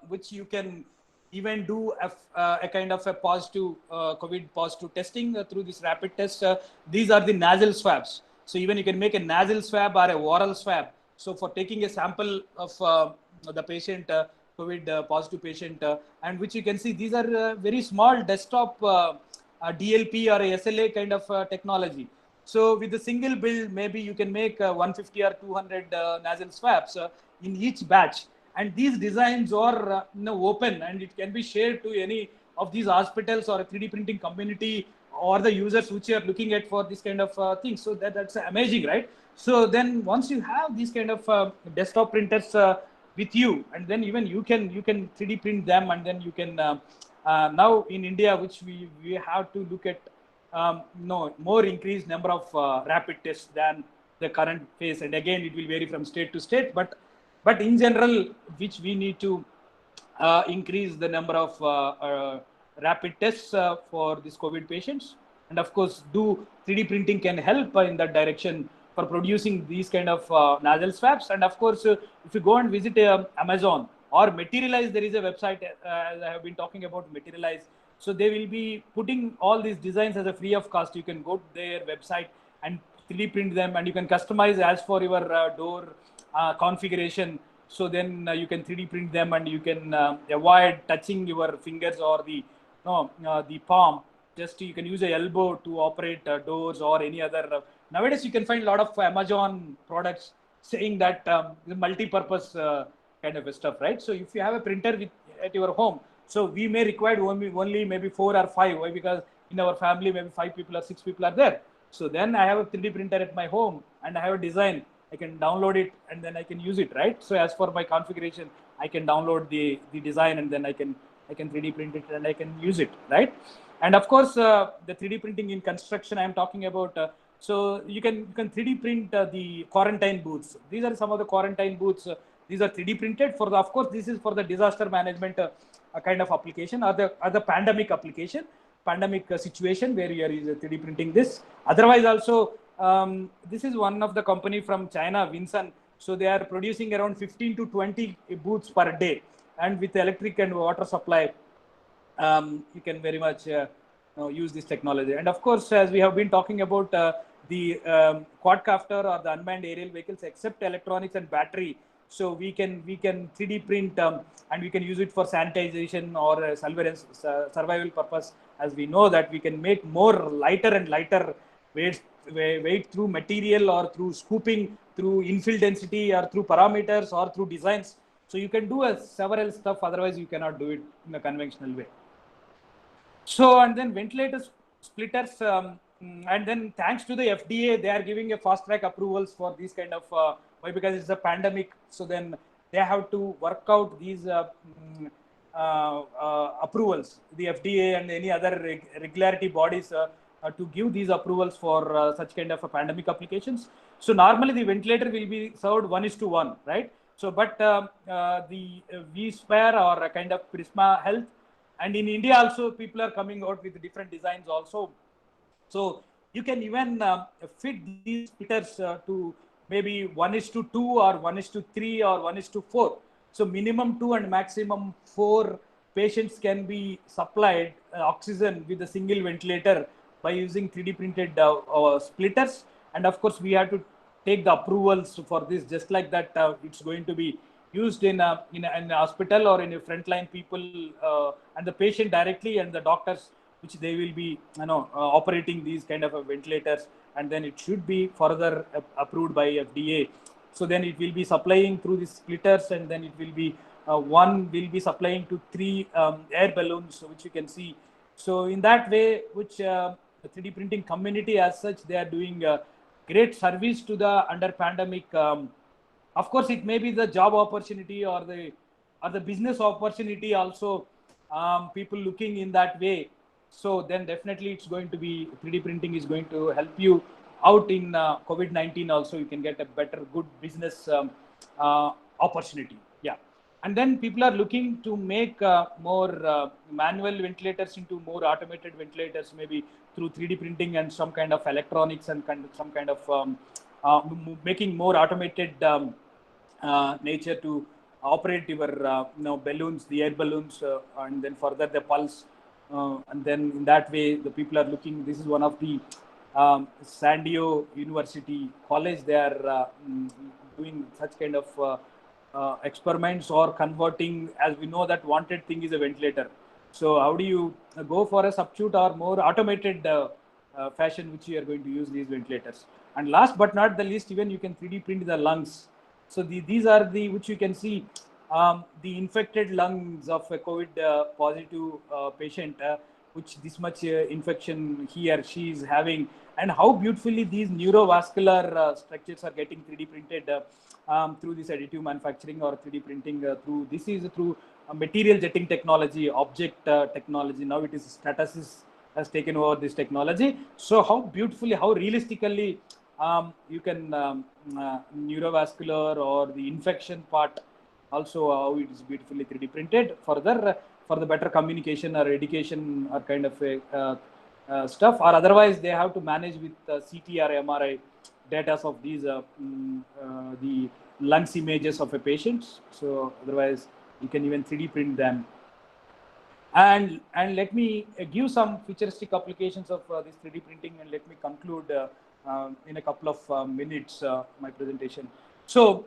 which you can even do a kind of a positive COVID positive testing through this rapid test. These are the nasal swabs. So even you can make a nasal swab or a oral swab. So for taking a sample of the patient, COVID positive patient, and which you can see these are very small desktop DLP or a SLA kind of technology. So with a single build, maybe you can make 150 or 200 nasal swabs in each batch. And these designs are open, and it can be shared to any of these hospitals or a 3D printing community or the users which you are looking at for this kind of things. So that's amazing, right? So then once you have these kind of desktop printers with you, and then even you can 3D print them, and then you can now in India, which we have to look at more increased number of rapid tests than the current phase. And again, it will vary from state to state, but in general, which we need to increase the number of rapid tests for these COVID patients. And of course, 3D printing can help in that direction for producing these kind of nasal swabs. And of course, if you go and visit Amazon or Materialize, there is a website, as I have been talking about Materialize. So they will be putting all these designs as a free of cost. You can go to their website and 3D print them, and you can customize as for your door configuration. So then you can 3D print them, and you can avoid touching your fingers or the palm. Just you can use a elbow to operate doors or any other. Nowadays, you can find a lot of Amazon products saying that multi-purpose kind of stuff, right? So if you have a printer at your home, so we may require only maybe 4 or 5. Why? Because in our family, maybe 5 people or 6 people are there. So then I have a 3D printer at my home, and I have a design. I can download it, and then I can use it, right? So as for my configuration, I can download the design, and then I can 3D print it, and I can use it, right? And of course, the 3D printing in construction I am talking about. So you can 3D print the quarantine booths. These are some of the quarantine booths. These are 3D printed for of course, this is for the disaster management kind of application, or the pandemic application, pandemic situation where you are 3D printing this. Otherwise, also this is one of the company from China, Winsun. So they are producing around 15 to 20 booths per day, and with electric and water supply, you can very much use this technology. And of course, as we have been talking about the quadcopter or the unmanned aerial vehicles, except electronics and battery, so we can 3D print and we can use it for sanitization or survival purpose. As we know that we can make more lighter and lighter weight through material or through scooping, through infill density or through parameters or through designs. So you can do several stuff. Otherwise, you cannot do it in a conventional way. So, and then ventilator splitters, and then thanks to the FDA, they are giving a fast track approvals for these kind of, why? Because it's a pandemic. So then they have to work out these approvals, the FDA and any other regularity bodies to give these approvals for such kind of pandemic applications. So normally the ventilator will be served 1:1, right? So, but the V-Sphere or a kind of Prisma Health, and in India also people are coming out with different designs also. So you can even fit these splitters to maybe 1:2 or 1:3 or 1:4. So minimum 2 and maximum 4 patients can be supplied oxygen with a single ventilator by using 3D printed splitters. And of course, we have to take the approvals for this, just like that. It's going to be used in a hospital or in a frontline people and the patient directly, and the doctors, which they will be operating these kind of ventilators, and then it should be further approved by FDA. So then it will be supplying through the splitters, and then it will be one will be supplying to 3 air balloons, which you can see. So in that way, which the 3D printing community as such, they are doing great service to the under pandemic. Of course, it may be the job opportunity or the business opportunity also. People looking in that way. So then definitely it's going to be 3D printing is going to help you out in COVID-19 also. You can get a better, good business opportunity. Yeah. And then people are looking to make more manual ventilators into more automated ventilators, maybe through 3D printing and some kind of electronics and some kind of making more automated nature to operate your balloons, the air balloons, and then further the pulse. And then in that way, the people are looking. This is one of the San Diego University College. They are doing such kind of experiments or converting. As we know that wanted thing is a ventilator. So how do you go for a substitute or more automated fashion which you are going to use these ventilators? And last but not the least, even you can 3D print the lungs. So these are the which you can see the infected lungs of a COVID positive patient, which this much infection he or she is having, and how beautifully these neurovascular structures are getting 3D printed through this additive manufacturing or 3D printing through this is through material jetting technology, object technology. Now it is Stratasys has taken over this technology. So how beautifully, how realistically you can neurovascular or the infection part also how it is beautifully 3D printed. Further, for the better communication or education or kind of a, stuff, or otherwise they have to manage with CT or MRI data of these the lungs images of a patient. So otherwise you can even 3D print them. And let me give some futuristic applications of this 3D printing, and let me conclude in a couple of minutes my presentation. So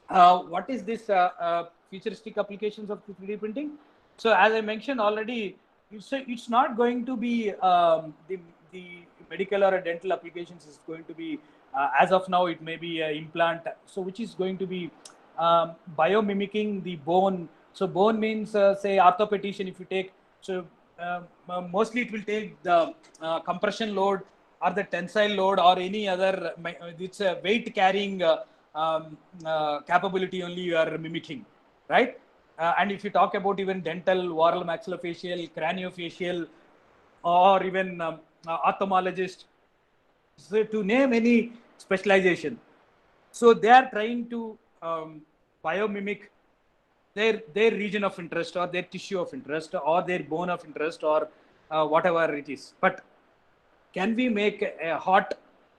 what is this futuristic applications of 3D printing? So as I mentioned already, it's not going to be the medical or dental applications is going to be as of now it may be implant, so which is going to be biomimicking the bone. So bone means say orthopedician if you take, so mostly it will take the compression load or the tensile load or any other it's a weight carrying capability only you are mimicking, right? And if you talk about even dental, oral maxillofacial, craniofacial, or even ophthalmologist, so to name any specialization, so they are trying to biomimic their region of interest or their tissue of interest or their bone of interest or whatever it is. But can we make a heart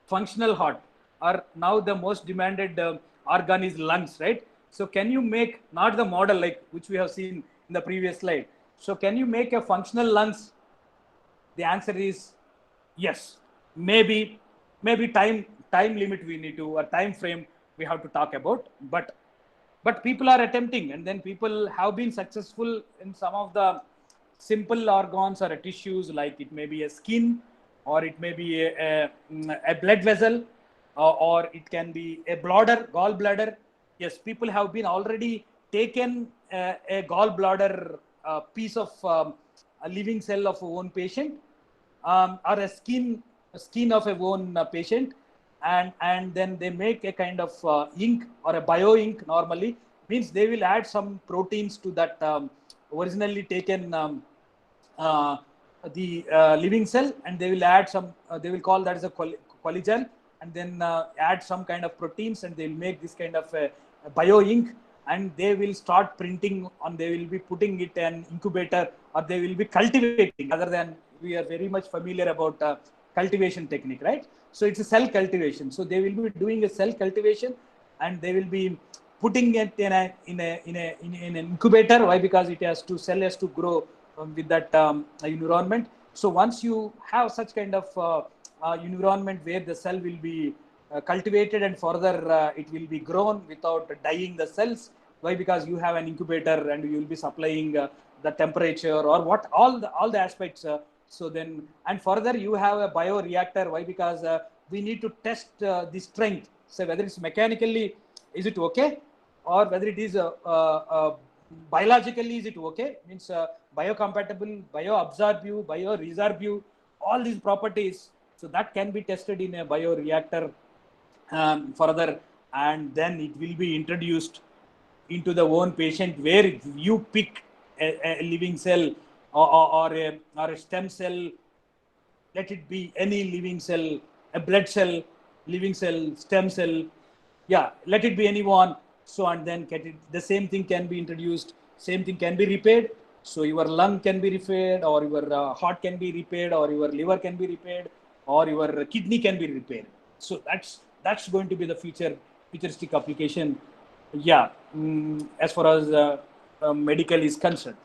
functional heart? Or now the most demanded organ is lungs, right? So can you make not the model like which we have seen in the previous slide? So can you make a functional lungs? The answer is yes. Maybe time limit we need to, or time frame we have to talk about, but people are attempting, and then people have been successful in some of the simple organs or tissues, like it may be a skin, or it may be a blood vessel, or it can be a bladder, gallbladder. Yes, people have been already taken a gallbladder piece of a living cell of a own patient, or a skin of a own patient, and then they make a kind of ink or a bio ink. Normally means they will add some proteins to that originally taken the living cell, and they will add some they will call that as a collagen, and then add some kind of proteins, and they will make this kind of a bio ink, and they will start printing on, they will be putting it in incubator, or they will be cultivating, other than we are very much familiar about cultivation technique, right? So it's a cell cultivation. So they will be doing a cell cultivation, and they will be putting it in an incubator. Why? Because it has to, cell has to grow with that environment. So once you have such kind of environment where the cell will be cultivated, and further it will be grown without dying the cells. Why? Because you have an incubator, and you will be supplying the temperature or what, all the aspects. So then, and further you have a bioreactor. Why? Because we need to test the strength. So whether it's mechanically, is it okay, or whether it is biologically, is it okay? Means biocompatible, bioabsorbive, bioresorbive, all these properties. So that can be tested in a bioreactor further, and then it will be introduced into the own patient, where you pick a living cell or a stem cell. Let it be any living cell, a blood cell, living cell, stem cell. Yeah, let it be anyone. So, and then get it, the same thing can be introduced, same thing can be repaired. So your lung can be repaired, or your heart can be repaired, or your liver can be repaired, or your kidney can be repaired. So that's going to be the futuristic application. Yeah, as far as medical is concerned.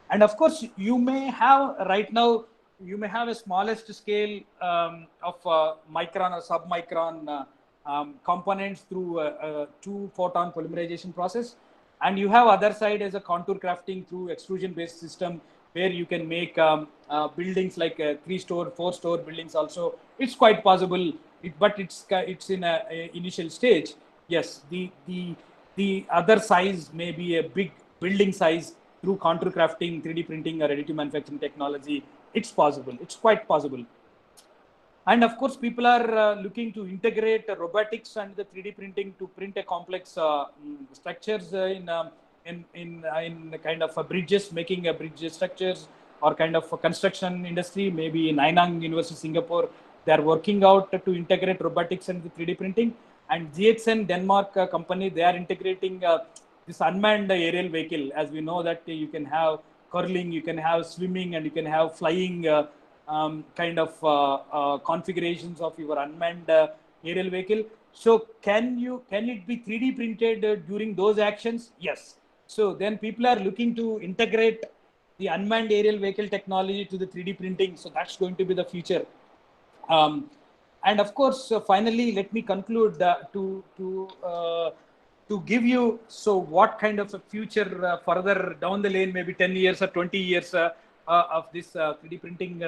And of course, you may have right now, you may have a smallest scale of micron or submicron components through 2-photon polymerization process, and you have other side as a contour crafting through extrusion based system, where you can make buildings like 3-store, 4-store buildings also. It's quite possible, but it's in a initial stage. Yes, the other size may be a big building size through contour crafting, 3D printing, or additive manufacturing technology. It's possible. It's quite possible. And of course, people are looking to integrate robotics and the 3D printing to print a complex structures in kind of bridges, making a bridge structures, or kind of a construction industry. Maybe in Nanyang University, Singapore, they are working out to integrate robotics and the 3D printing. And GXN Denmark company, they are integrating this unmanned aerial vehicle. As we know that you can have curling, you can have swimming, and you can have flying. Kind of configurations of your unmanned aerial vehicle. So can it be 3D printed during those actions? Yes. So then people are looking to integrate the unmanned aerial vehicle technology to the 3D printing. So that's going to be the future. And of course, finally, let me conclude to give you what kind of a future further down the lane, maybe 10 years or 20 years of this 3D printing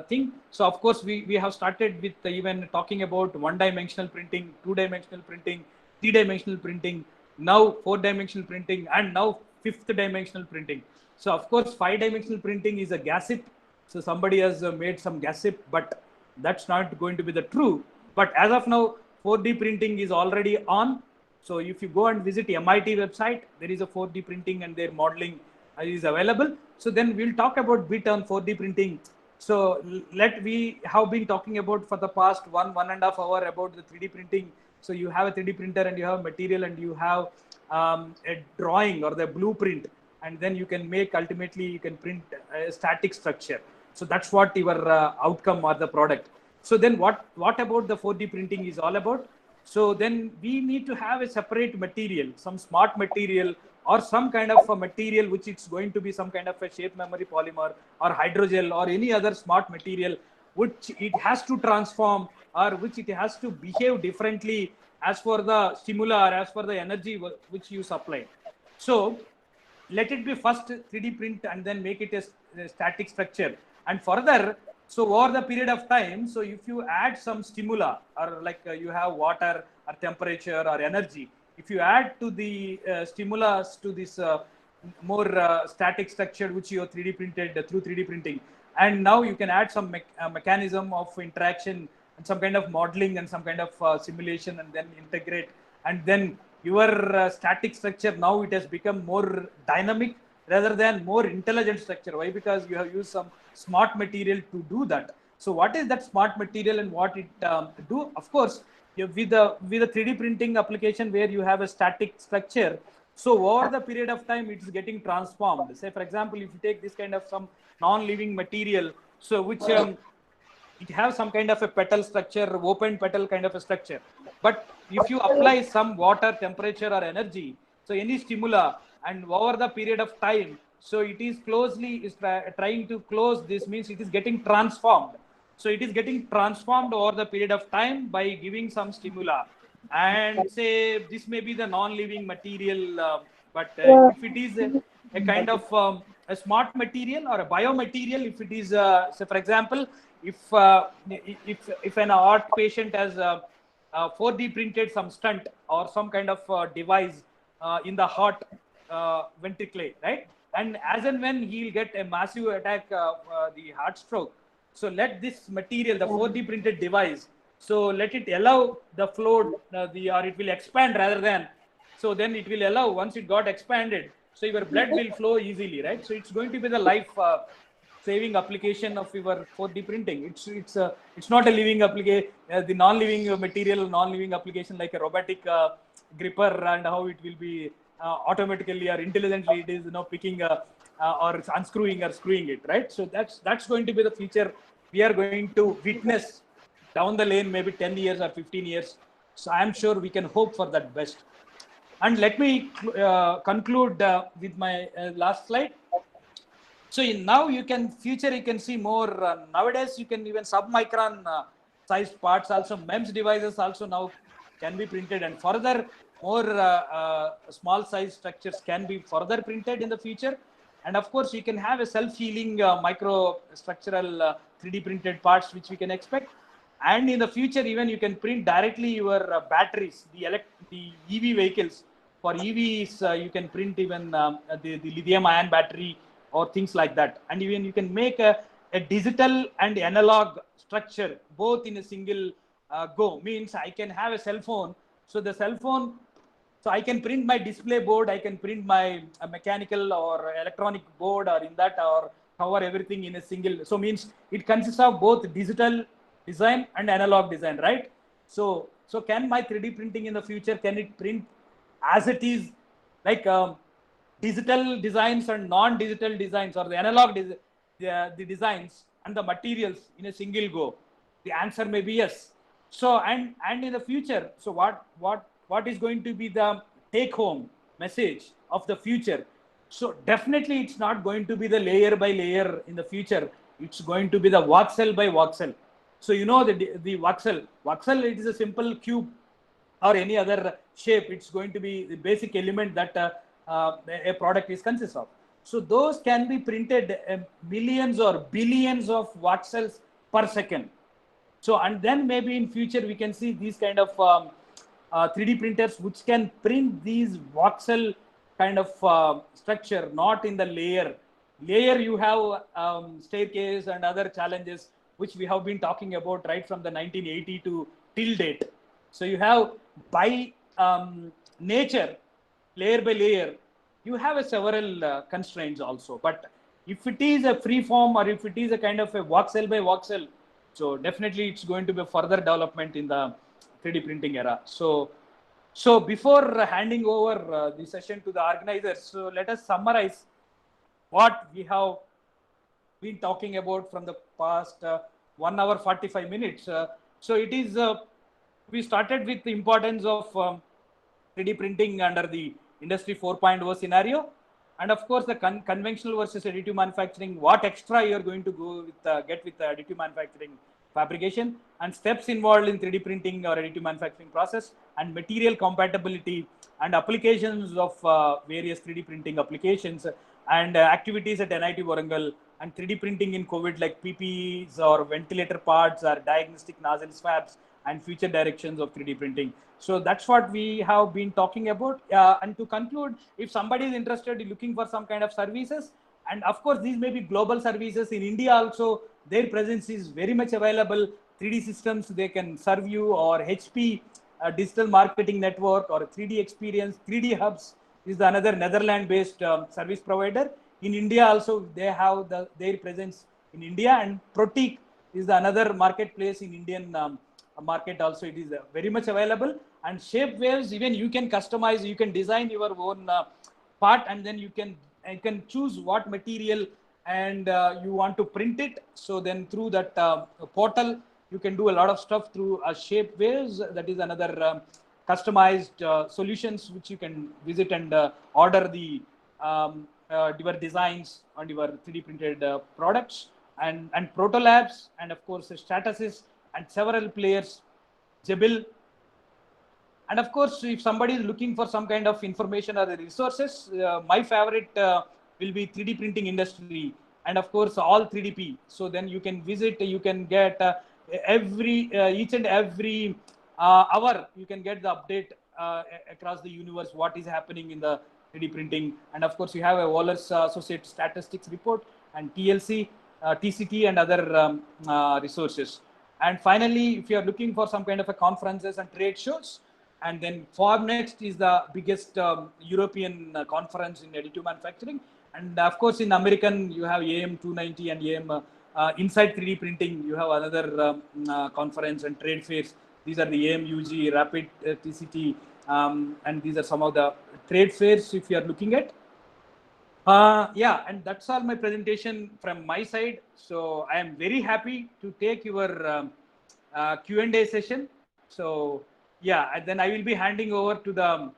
thing. So of course, we have started with even talking about one-dimensional printing, two-dimensional printing, three-dimensional printing, now four-dimensional printing, and now fifth-dimensional printing. So of course, five-dimensional printing is a gossip. So somebody has made some gossip, but that's not going to be the true. But as of now, 4D printing is already on. So if you go and visit MIT website, there is a 4D printing and their modeling is available. So then we'll talk about bit on 4D printing. So we have been talking about for the past 1.5 hours about the 3D printing. So you have a 3D printer and you have material and you have a drawing or the blueprint, and then you can make, ultimately you can print a static structure. So that's what your outcome or the product. So then what about the 4D printing is all about? So then we need to have a separate material, some smart material, or some kind of a material which it's going to be some kind of a shape memory polymer or hydrogel or any other smart material which it has to transform or which it has to behave differently as for the stimuli or as for the energy which you supply. So let it be first 3D print and then make it a static structure. And further, so over the period of time, so if you add some stimuli or like you have water or temperature or energy, if you add to the stimulus to this more static structure which you have 3D printed through 3D printing, and now you can add some mechanism of interaction and some kind of modeling and some kind of simulation and then integrate, and then your static structure, now it has become more dynamic rather than more intelligent structure. Why? Because you have used some smart material to do that. So what is that smart material and what it do? Of course, with the 3D printing application where you have a static structure, so over the period of time it is getting transformed. Say for example, if you take this kind of some non-living material, so which it has some kind of a petal structure, open petal kind of a structure. But if you apply some water, temperature, or energy, so any stimuli, and over the period of time, so it is trying to close. This means it is getting transformed. So it is getting transformed over the period of time by giving some stimuli. And say this may be the non-living material, but if it is a kind of a smart material or a biomaterial, if it is, say for example, if an art patient has 4D printed some stunt or some kind of device in the heart ventricle, right? And as and when he'll get a massive attack, the heart stroke. So let this material, the 4D printed device, so let it allow the flow, or it will expand rather than. So then it will allow, once it got expanded, so your blood will flow easily, right? So it's going to be the life saving application of your 4D printing. It's not a living application, the non-living material, non-living application like a robotic gripper, and how it will be automatically or intelligently it is picking or unscrewing or screwing it, right? So that's going to be the future we are going to witness down the lane, maybe 10 years or 15 years. So I'm sure we can hope for that best. And let me conclude with my last slide. So now you can see more. Nowadays, you can even sub-micron sized parts also. MEMS devices also now can be printed, and further more small size structures can be further printed in the future. And of course, you can have a self-healing microstructural 3D printed parts, which we can expect. And in the future, even you can print directly your batteries, the EV vehicles. For EVs, you can print even the lithium-ion battery or things like that. And even you can make a digital and analog structure both in a single go. Means I can have a cell phone. So the cell phone, so I can print my display board, I can print my mechanical or electronic board or in that, or cover everything in a single. So means it consists of both digital design and analog design, right? So can my 3D printing in the future, can it print as it is, like digital designs and non-digital designs, or the analog the designs and the materials in a single go? The answer may be yes. So and in the future, so what is going to be the take home message of the future? So definitely it's not going to be the layer by layer in the future. It's going to be the voxel by voxel. So you know the voxel, it is a simple cube or any other shape. It's going to be the basic element that a product is consists of. So those can be printed millions or billions of voxels per second. So and then maybe in future we can see these kind of 3D printers which can print these voxel kind of structure, not in the layer. Layer you have staircase and other challenges which we have been talking about right from the 1980 to till date. So you have by nature, layer by layer, you have a several constraints also. But if it is a free form or if it is a kind of a voxel by voxel, so definitely it's going to be a further development in the 3D printing era. So before handing over the session to the organizers, so let us summarize what we have been talking about from the past 1 hour 45 minutes. So it is, we started with the importance of 3D printing under the Industry 4.0 scenario. And of course, the conventional versus additive manufacturing, what extra you're going to go with, get with the additive manufacturing fabrication, and steps involved in 3D printing or additive manufacturing process, and material compatibility and applications of various 3D printing applications, and activities at NIT Warangal, and 3D printing in COVID like PPEs or ventilator parts or diagnostic nozzle swabs, and future directions of 3D printing. So that's what we have been talking about. And to conclude, if somebody is interested in looking for some kind of services, and of course these may be global services, in India also their presence is very much available. 3D systems, they can serve you, or HP digital marketing network, or 3D experience, 3D hubs is another Netherlands based service provider. In India also they have their presence in India, and Proteek is another marketplace in Indian market also. It is very much available. And Shape Waves, even you can customize, you can design your own part, and then you can choose what material and you want to print it. So then through that portal, you can do a lot of stuff through Shape Waves. That is another customized solutions which you can visit and order the your designs on your 3D printed products, and Proto Labs, and of course Stratasys, and several players, Jebil. And of course, if somebody is looking for some kind of information or the resources, my favorite will be 3D printing industry, and of course all 3DP. So then you can visit, you can get each and every hour, you can get the update across the universe, what is happening in the 3D printing. And of course, you have a Waller's Associate Statistics report, and TLC, TCT, and other resources. And finally, if you are looking for some kind of a conferences and trade shows, and then Formnext is the biggest European conference in additive manufacturing. And of course, in American, you have AM 290 and AM Inside 3D Printing. You have another conference and trade fairs. These are the AMUG, Rapid TCT, and these are some of the trade fairs if you are looking at. Yeah, and that's all my presentation from my side. So I am very happy to take your Q&A session. So yeah, and then I will be handing over to the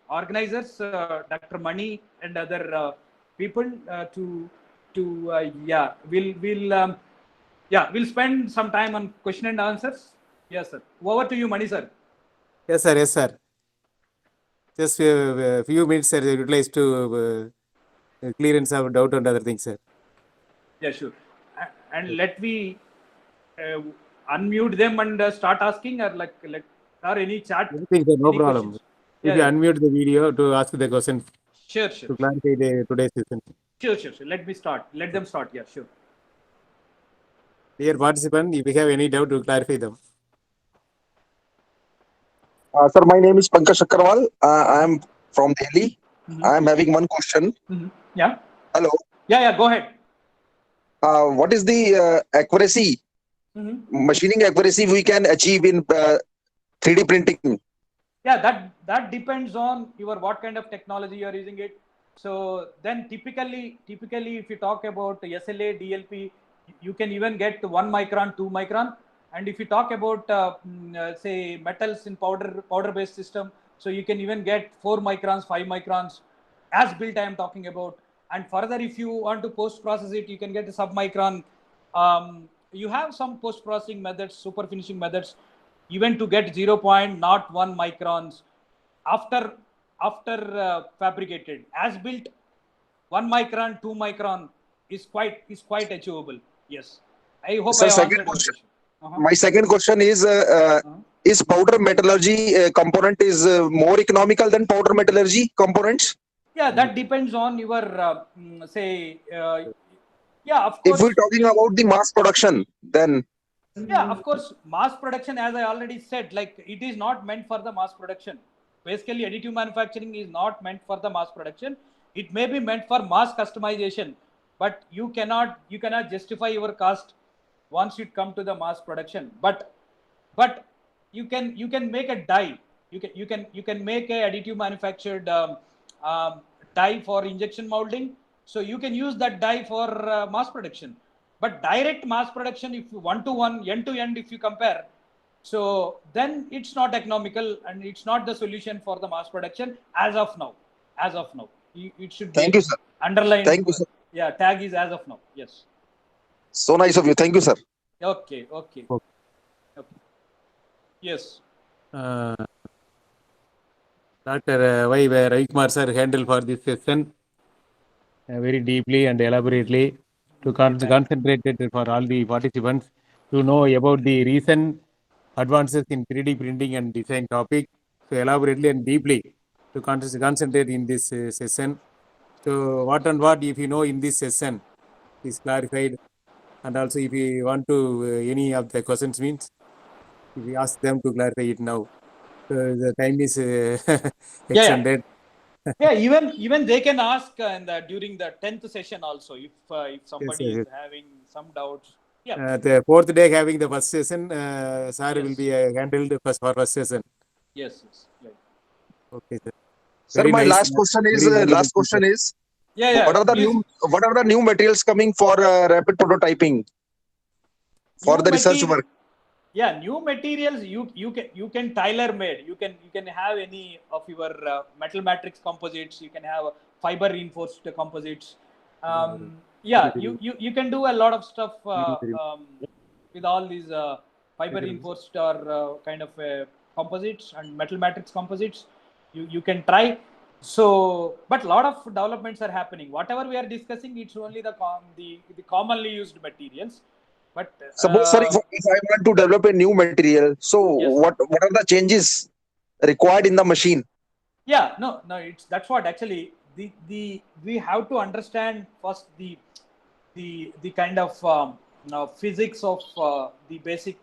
organizers, Dr. Mani and other people yeah, we'll spend some time on question and answers. Yes, sir. Over to you, Mani, sir. Yes, sir. Yes, sir. Just a few minutes, sir, utilized to clearance of doubt and other things, sir. Yeah, sure. And let me unmute them and start asking, or or any chat. Anything, sir, no Any problem. questions? If Yeah, you yeah. unmute the video to ask the question Sure, sure, to clarify today's session. sure. Let me start. Let them start. Yeah, sure. Dear participant, if you have any doubt, to clarify them. Sir, my name is Pankaj Chakraval. I am from Delhi. Mhm. I am having one question. Yeah, Hello. yeah. Go ahead. What is the accuracy, machining accuracy we can achieve in 3D printing? Yeah, that depends on your what kind of technology you are using it. So then typically if you talk about SLA, DLP, you can even get 1 micron, 2 micron. And if you talk about say metals in powder based system, so you can even get 4 microns, 5 microns as built. I am talking about. And further, if you want to post process it, you can get a sub micron. You have some post processing methods, super finishing methods, even to get 0.01 microns after fabricated. As built, 1 micron, 2 micron is quite achievable. Yes, I hope Sir, I second answered your question. question. My second question is powder metallurgy component is more economical than powder metallurgy components? Yeah, that depends on your say. Yeah, of If course. we're talking about the mass production, then Yeah, of course, mass production, as I already said, like it is not meant for the mass production. Basically, additive manufacturing is not meant for the mass production. It may be meant for mass customization, but you cannot justify your cost once it come to the mass production. But you can make a die. You can make a additive manufactured die for injection molding. So you can use that die for mass production. But direct mass production, if you one to one, end to end, if you compare, so then it's not economical and it's not the solution for the mass production as of now. As of now, it should thank be you, sir. underlined. Thank you, sir. Yeah, tag is as of now. Yes. So nice of you. Thank you, sir. Okay. Okay. Yes. Dr. Y. Ravikumar sir handled for this session very deeply and elaborately to concentrate for all the participants to know about the recent advances in 3D printing and design topic. So elaborately and deeply to concentrate in this session. So what and what if you know in this session is clarified, and also if you want to any of the questions means if you ask them to clarify it now. So the time is extended. Yeah, even they can ask during the 10th session also if somebody Yes. is having some doubts. Yeah. The fourth day having the first session, sir Yes. will be handled for first session. Yes. Yeah. Okay, sir. Sir, Very my nice. last question is Very valuable feedback. Yeah. Please. what are the new materials coming for rapid prototyping for New the research material- work? Yeah, new materials you can tailor made. You can have any of your metal matrix composites. You can have fiber reinforced composites. Yeah, you can do a lot of stuff with all these fiber reinforced or kind of composites and metal matrix composites. You can try. So, but a lot of developments are happening. Whatever we are discussing, it's only the commonly used materials. But Suppose, sir, if I want to develop a new material, so Yes. what are the changes required in the machine? Yeah, no, that's what actually we have to understand first the kind of physics of the basic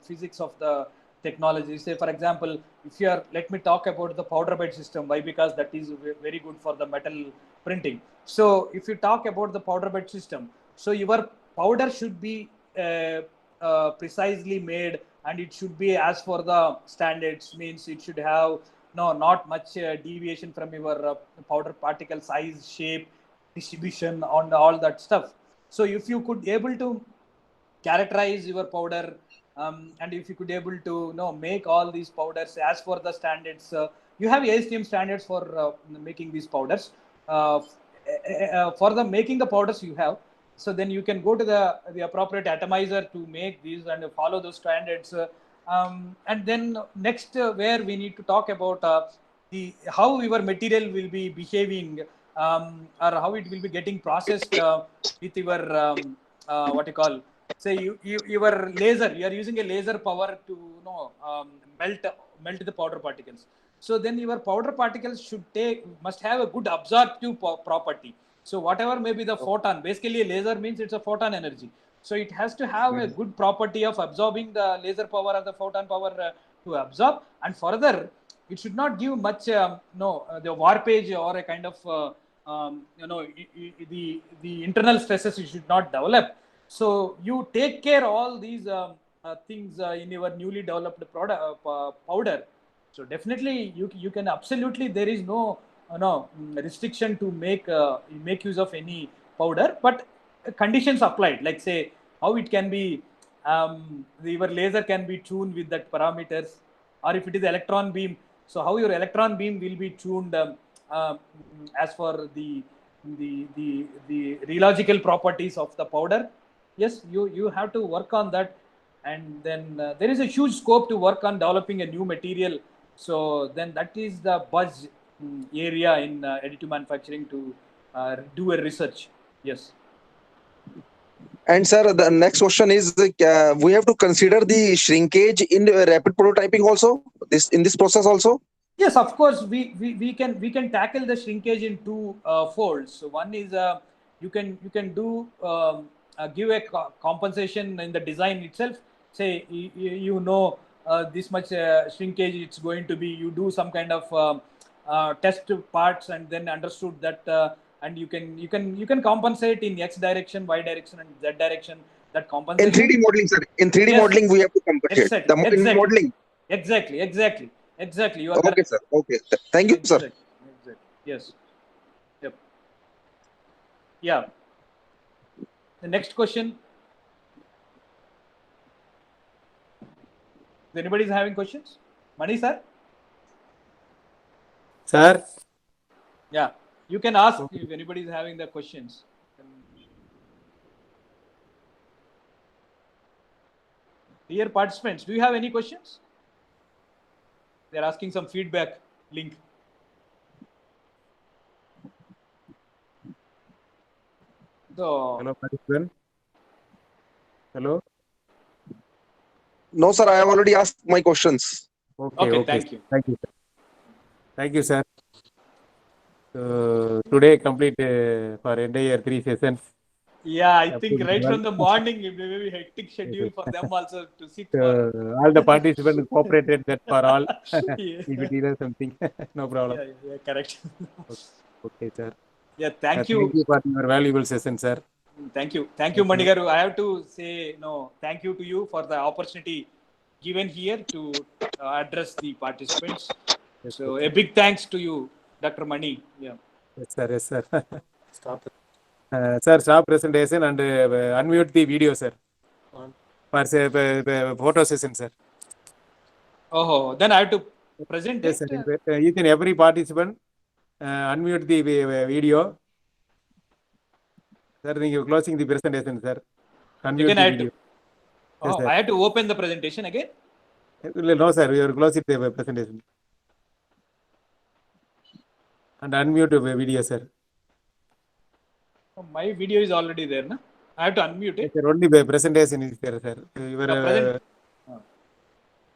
physics of the technology. Say, for example, if you are, let me talk about the powder bed system. Why? Because that is very good for the metal printing. So if you talk about the powder bed system, so your powder should be precisely made, and it should be as for the standards. Means it should have not much deviation from your powder particle size, shape, distribution, on all that stuff. So if you could able to characterize your powder, and if you could able to make all these powders as for the standards, you have ASTM standards for making these powders. For the making the powders you have, so then you can go to the appropriate atomizer to make these and follow those standards. And then next, where we need to talk about the how your material will be behaving or how it will be getting processed with your what you call, say your laser. You are using a laser power to melt the powder particles. So then your powder particles must have a good absorptive property. So whatever may be the photon, basically a laser means it's a photon energy. So it has to have a good property of absorbing the laser power or the photon power to absorb. And further, it should not give much the warpage or a kind of the internal stresses you should not develop. So you take care all these things in your newly developed product powder. So definitely you can absolutely, there is no restriction to make use of any powder, but conditions applied, like say how it can be your laser can be tuned with that parameters, or if it is electron beam, so how your electron beam will be tuned as for the rheological properties of the powder. Yes, you have to work on that. And then there is a huge scope to work on developing a new material. So then that is the buzz area in additive manufacturing to do a research. Yes. And sir, the next question is, we have to consider the shrinkage in rapid prototyping also, in this process also. Yes, of course, we can tackle the shrinkage in two folds. So one is you can do give a compensation in the design itself. Say this much shrinkage it's going to be. You do some kind of test parts and then understood that, and you can compensate in X direction, Y direction, and Z direction. That compensation In 3D modeling, sir. In 3D Yes. modeling, we have to compensate. Exactly. In modeling. Exactly. You are Okay, correct. sir. Okay. Thank you, sir. Exactly. Yes. Yep. Yeah. The next question. If anybody is having questions? Mani, sir? Sir, Yeah. You can ask if anybody is having the questions. Dear participants, do you have any questions? They're asking some feedback link. So, hello, participant. Hello. No, sir. I have already asked my questions. okay, thank you. Thank you, sir. Thank you, sir. Today complete for entire 3 sessions. Yeah, I think Absolutely right well. from the morning, it may be hectic schedule for them also to sit for. All the participants cooperated that for all. Yeah. If it is something, no problem. Yeah, correct. Okay, sir. Yeah, thank you. Thank you for your valuable session, sir. Thank you, Manigaru. I have to say thank you to you for the opportunity given here to address the participants. Yes, So a big thanks to you, Dr. Mani. Yeah. Yes, sir. Stop. Sir, stop presentation and unmute the video, sir. For photo session, sir. Oh, then I have to present Yes, it. sir. Each and every participant unmute the video. Sir, you are closing the presentation, sir. Unmute Again, the I have video. to. Yes, sir. I have to open the presentation again. No, sir. You are closing the presentation. And unmute the video, sir. My video is already there, na? I have to unmute it. Yes, sir. Only the presentation is there, sir.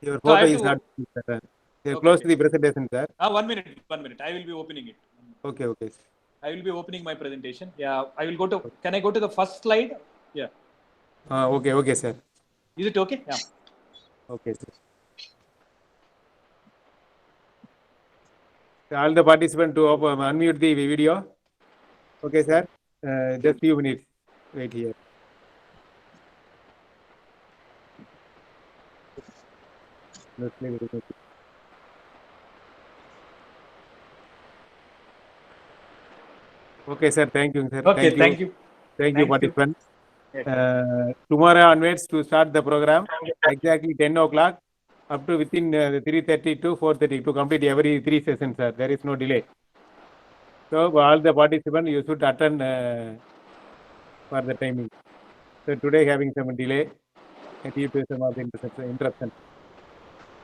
Your photo is not. Sir. You close the presentation, sir. 1 minute. I will be opening it. Okay. I will be opening my presentation. Yeah, I will go to. Can I go to the first slide? Yeah. Okay, sir. Is it okay? Yeah. Okay, sir. All the participants to unmute the video. Okay, sir. Just few minutes. Wait here. Okay, sir. Thank you, sir. Okay, thank you. Thank you, participants. Tomorrow onwards to start the program, exactly 10 o'clock, up to within 3:30 to 4:30 to complete every 3 sessions, sir. There is no delay. So all the participants, you should attend for the timing. So today having some delay due to some of the interruption.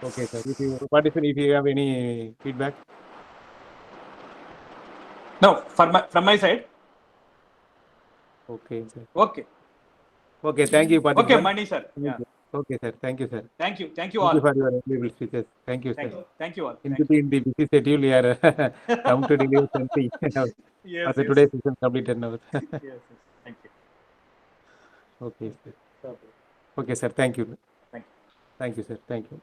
Okay, sir. If you participant, if you have any feedback. No, from my side. Okay, sir. Okay. Okay, thank you, Okay, Padiphan. Mani sir. Yeah. Okay, sir. Thank you, sir. Thank you. Thank you Thank you all. for your valuable speeches. Thank you, Thank sir. you. Thank you all. In Thank you. between the busy schedule, you are come to deliver something. Yes. After Yes. today's session completed now. Yes. Yes. Thank you. Okay, sir. Okay, sir. Thank you. Thank you. Thank you, sir. Thank you.